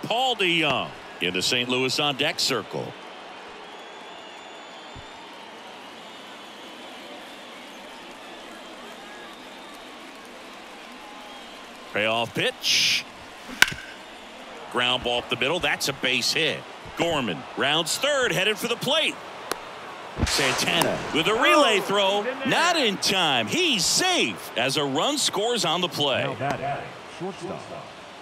Paul DeYoung in the St. Louis on deck circle. Payoff pitch. Ground ball up the middle. That's a base hit. Gorman rounds third, headed for the plate. Santana with a relay throw. Not in time. He's safe as a run scores on the play. Now batting, shortstop,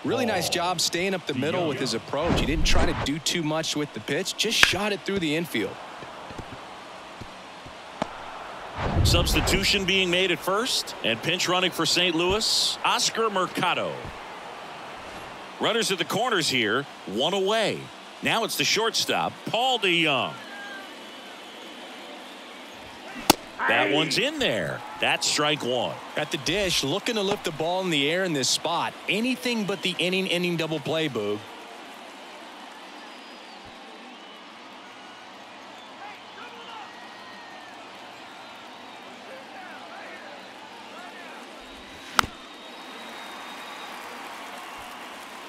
Really nice job staying up the middle with his approach. He didn't try to do too much with the pitch, just shot it through the infield. Substitution being made at first, and pinch running for St. Louis, Oscar Mercado. Runners at the corners here, one away. Now it's the shortstop, Paul DeYoung. That one's in there. That's strike one. At the dish, looking to lift the ball in the air in this spot. Anything but the inning double play, Boog.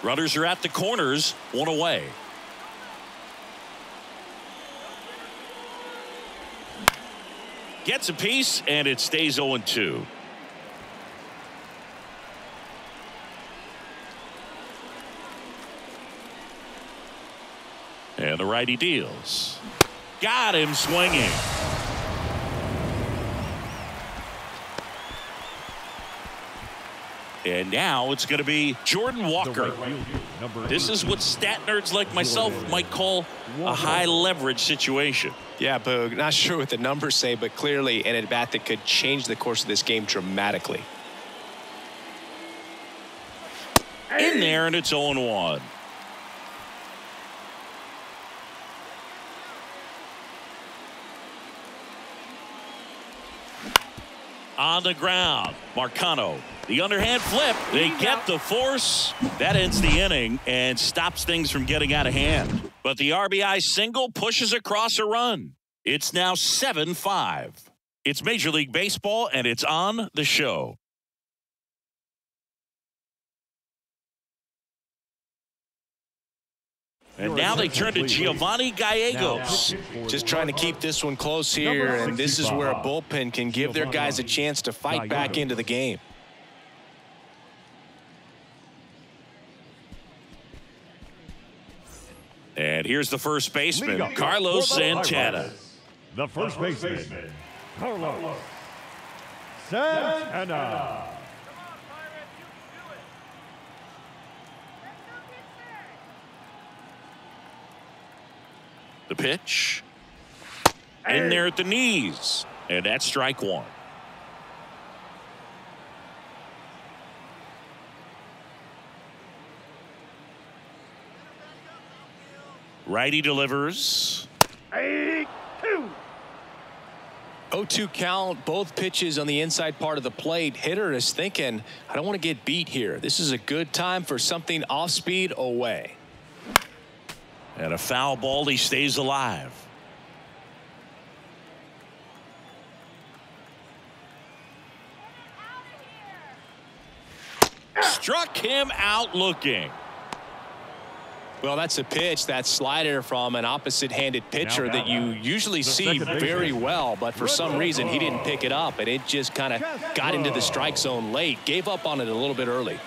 Runners are at the corners, one away. Gets a piece, and it stays 0-2. And the righty deals. Got him swinging. And now it's going to be Jordan Walker. This is what stat nerds like myself might call a high leverage situation. Yeah, Boog, not sure what the numbers say, but clearly an at-bat that could change the course of this game dramatically. In there, and it's 0-1. On the ground, Marcano. The underhand flip. They get the force. That ends the inning and stops things from getting out of hand. But the RBI single pushes across a run. It's now 7-5. It's Major League Baseball, and it's on the show. And now they turn to Giovanni Gallegos. Just trying to keep this one close here, and this is where a bullpen can give their guys a chance to fight back into the game. And here's the first baseman, Carlos Santana. The first baseman, Carlos Santana. The pitch. In there at the knees. And that's strike one. Righty delivers. 2-2. 0-2 count, both pitches on the inside part of the plate. Hitter is thinking, I don't want to get beat here. This is a good time for something off speed away. And a foul ball, he stays alive. Struck him out looking. Well, that's a pitch, that slider from an opposite-handed pitcher that you usually see very well, but for some reason he didn't pick it up, and it just kind of got into the strike zone late. Gave up on it a little bit early.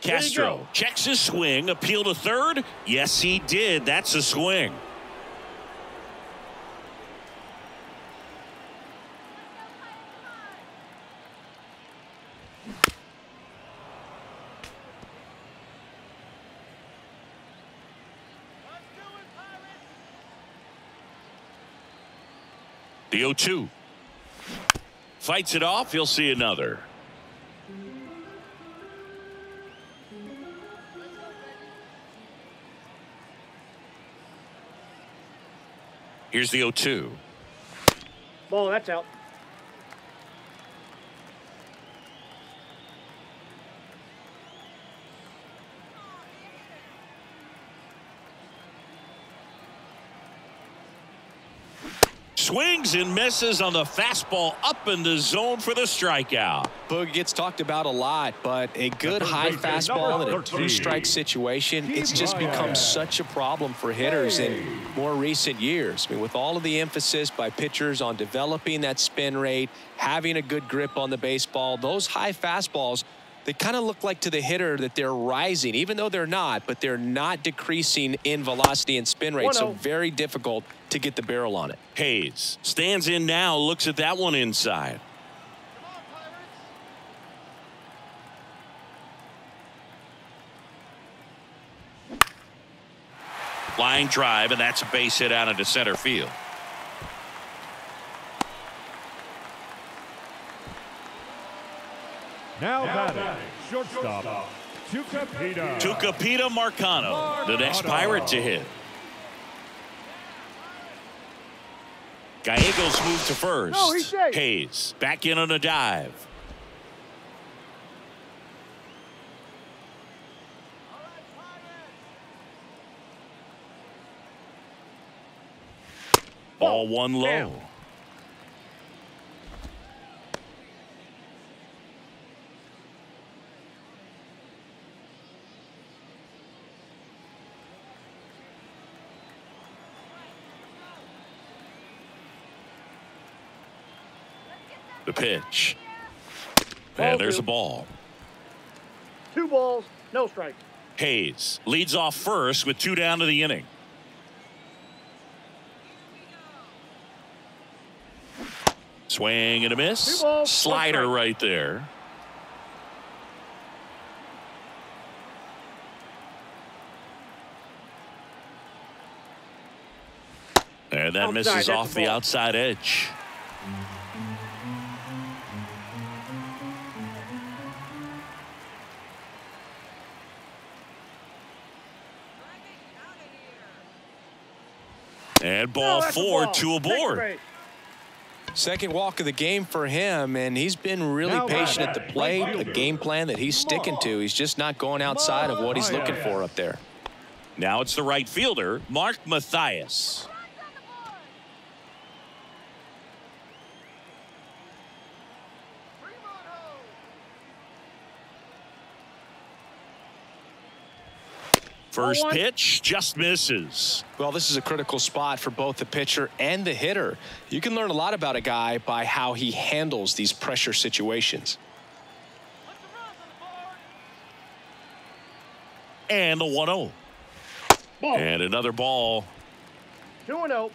Castro checks his swing, appeal to third. Yes, he did. That's a swing. The 0-2. Fights it off. He'll see another. Here's the 0-2. Ball, that's out. Swings and misses on the fastball up in the zone for the strikeout. Boog gets talked about a lot, but a good high fastball in a two-strike situation, it's just become such a problem for hitters in more recent years. I mean, with all of the emphasis by pitchers on developing that spin rate, having a good grip on the baseball, those high fastballs they kind of look like to the hitter that they're rising, even though they're not, but they're not decreasing in velocity and spin rate. So very difficult to get the barrel on it. Hayes stands in now, looks at that one inside. Line drive, and that's a base hit out into center field. Now batting, shortstop, Tucupita Marcano, the next Pirate to hit. Gallegos moved to first. No, he's safe. Hayes back in on a dive. Ball one low. Damn. The pitch. And there's a ball. 2 balls, no strikes. Hayes leads off first with 2 down to the inning. Swing and a miss. 2 balls, Slider 1 strike. right there. And that Outside, misses that's off a the ball. outside edge. And ball that's a 4, ball. 2 aboard. Second base. Second walk of the game for him, and he's been really Now patient at the batting, plate, right a fielder. game plan that he's sticking to. He's just not going outside of what he's looking for up there. Now it's the right fielder, Mark Mathias. First Ball 1. pitch just misses. Well, this is a critical spot for both the pitcher and the hitter. You can learn a lot about a guy by how he handles these pressure situations. And the 1-0. Ball. And another ball. 2-0.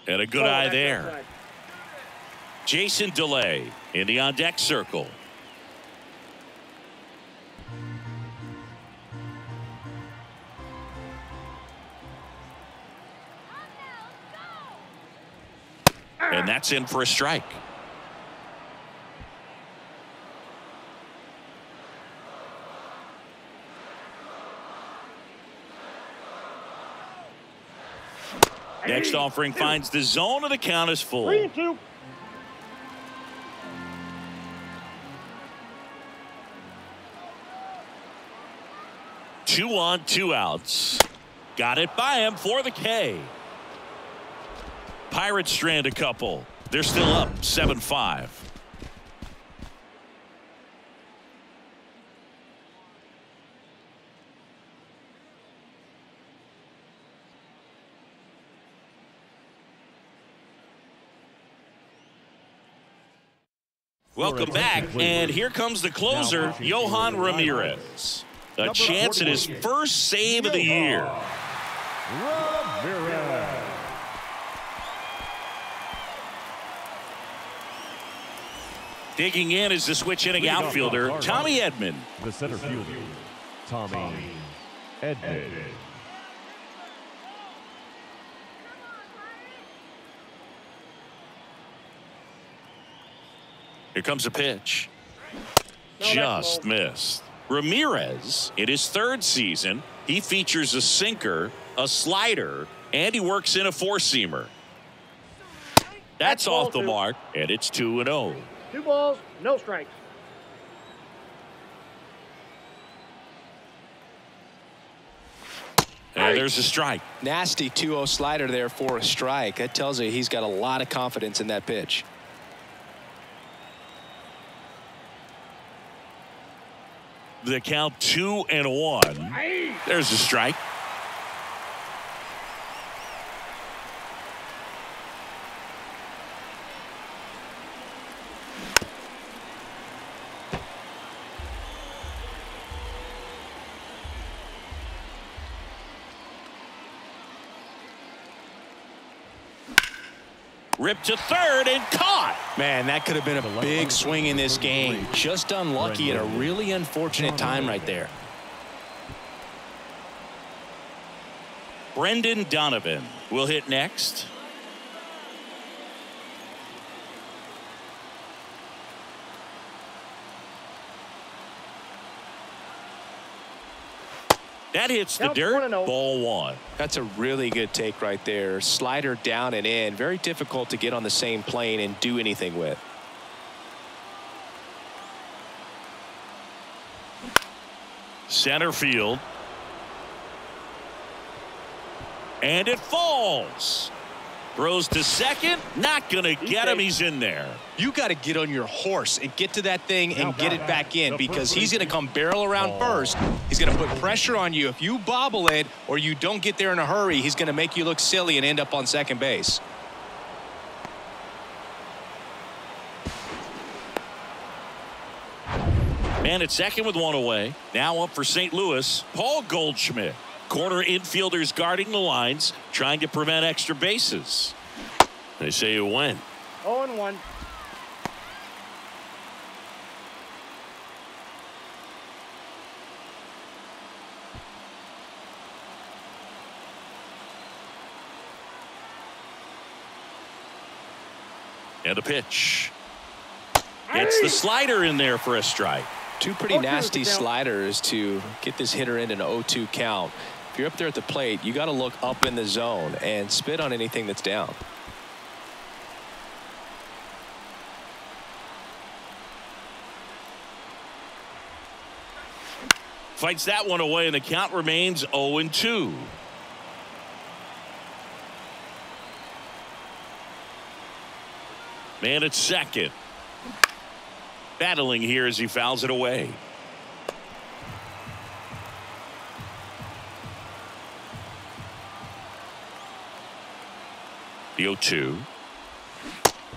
And a good Ball, eye that's there. outside. Jason DeLay in the on-deck circle. And that's in for a strike. Next offering finds the zone, and the count is full. 3-2. Two on, 2 outs. Got it by him for the K. Pirates strand a couple. They're still up 7-5. Welcome back, and here comes the closer, Johan Ramirez. A chance at his first save of the year. Ramirez. Digging in is the switch inning outfielder, Tommy Edman. The center fielder, Tommy Edman. Here comes a pitch. No, that's Just low. missed. Ramirez, in his 3rd season, he features a sinker, a slider, and he works in a 4-seamer. That's ball off the 2. mark, and it's 2-0. 2 balls, no strikes. And there's a strike. Nasty 2-0 slider there for a strike. That tells you he's got a lot of confidence in that pitch. The count 2-1. There's a strike. Ripped to third and caught. Man, that could have been a big swing in this game. Just unlucky at a really unfortunate time right there. Brendan Donovan will hit next. That hits the dirt. Ball 1. That's a really good take right there. Slider down and in. Very difficult to get on the same plane and do anything with. Center field. And it falls. Throws to second. Not going to get him. He's in there. You got to get on your horse and get to that thing and get it back in, because he's going to come barrel around first. He's going to put pressure on you. If you bobble it or you don't get there in a hurry, he's going to make you look silly and end up on second base. Man at second with one away. Now up for St. Louis, Paul Goldschmidt. Corner infielders guarding the lines, trying to prevent extra bases. They say it went. 0-1. And a pitch. Gets the slider in there for a strike. Two pretty nasty sliders to get this hitter in an 0-2 count. If you're up there at the plate, you got to look up in the zone and spit on anything that's down. Fights that one away, and the count remains 0-2. Man at second. Battling here as he fouls it away. The 0-2.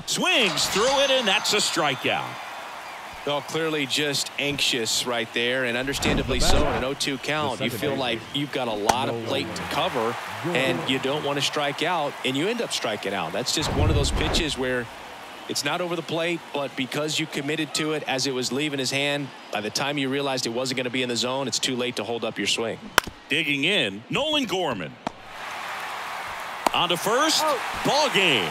Swings through it, and that's a strikeout. Well, clearly just anxious right there, and understandably so. In an 0-2 count, you feel like you've got a lot of plate to cover, and you don't want to strike out, and you end up striking out. That's just one of those pitches where it's not over the plate, but because you committed to it as it was leaving his hand, by the time you realized it wasn't going to be in the zone, it's too late to hold up your swing. Digging in, Nolan Gorman. On to first, ball game.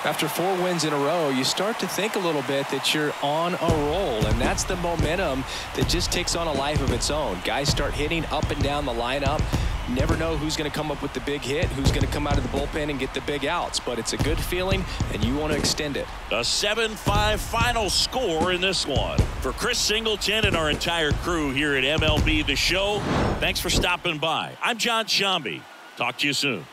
After 4 wins in a row, you start to think a little bit that you're on a roll, and that's the momentum that just takes on a life of its own. Guys start hitting up and down the lineup. Never know who's going to come up with the big hit, who's going to come out of the bullpen and get the big outs, but it's a good feeling, and you want to extend it. A 7-5 final score in this one. For Chris Singleton and our entire crew here at MLB The Show, thanks for stopping by. I'm John Shambi. Talk to you soon.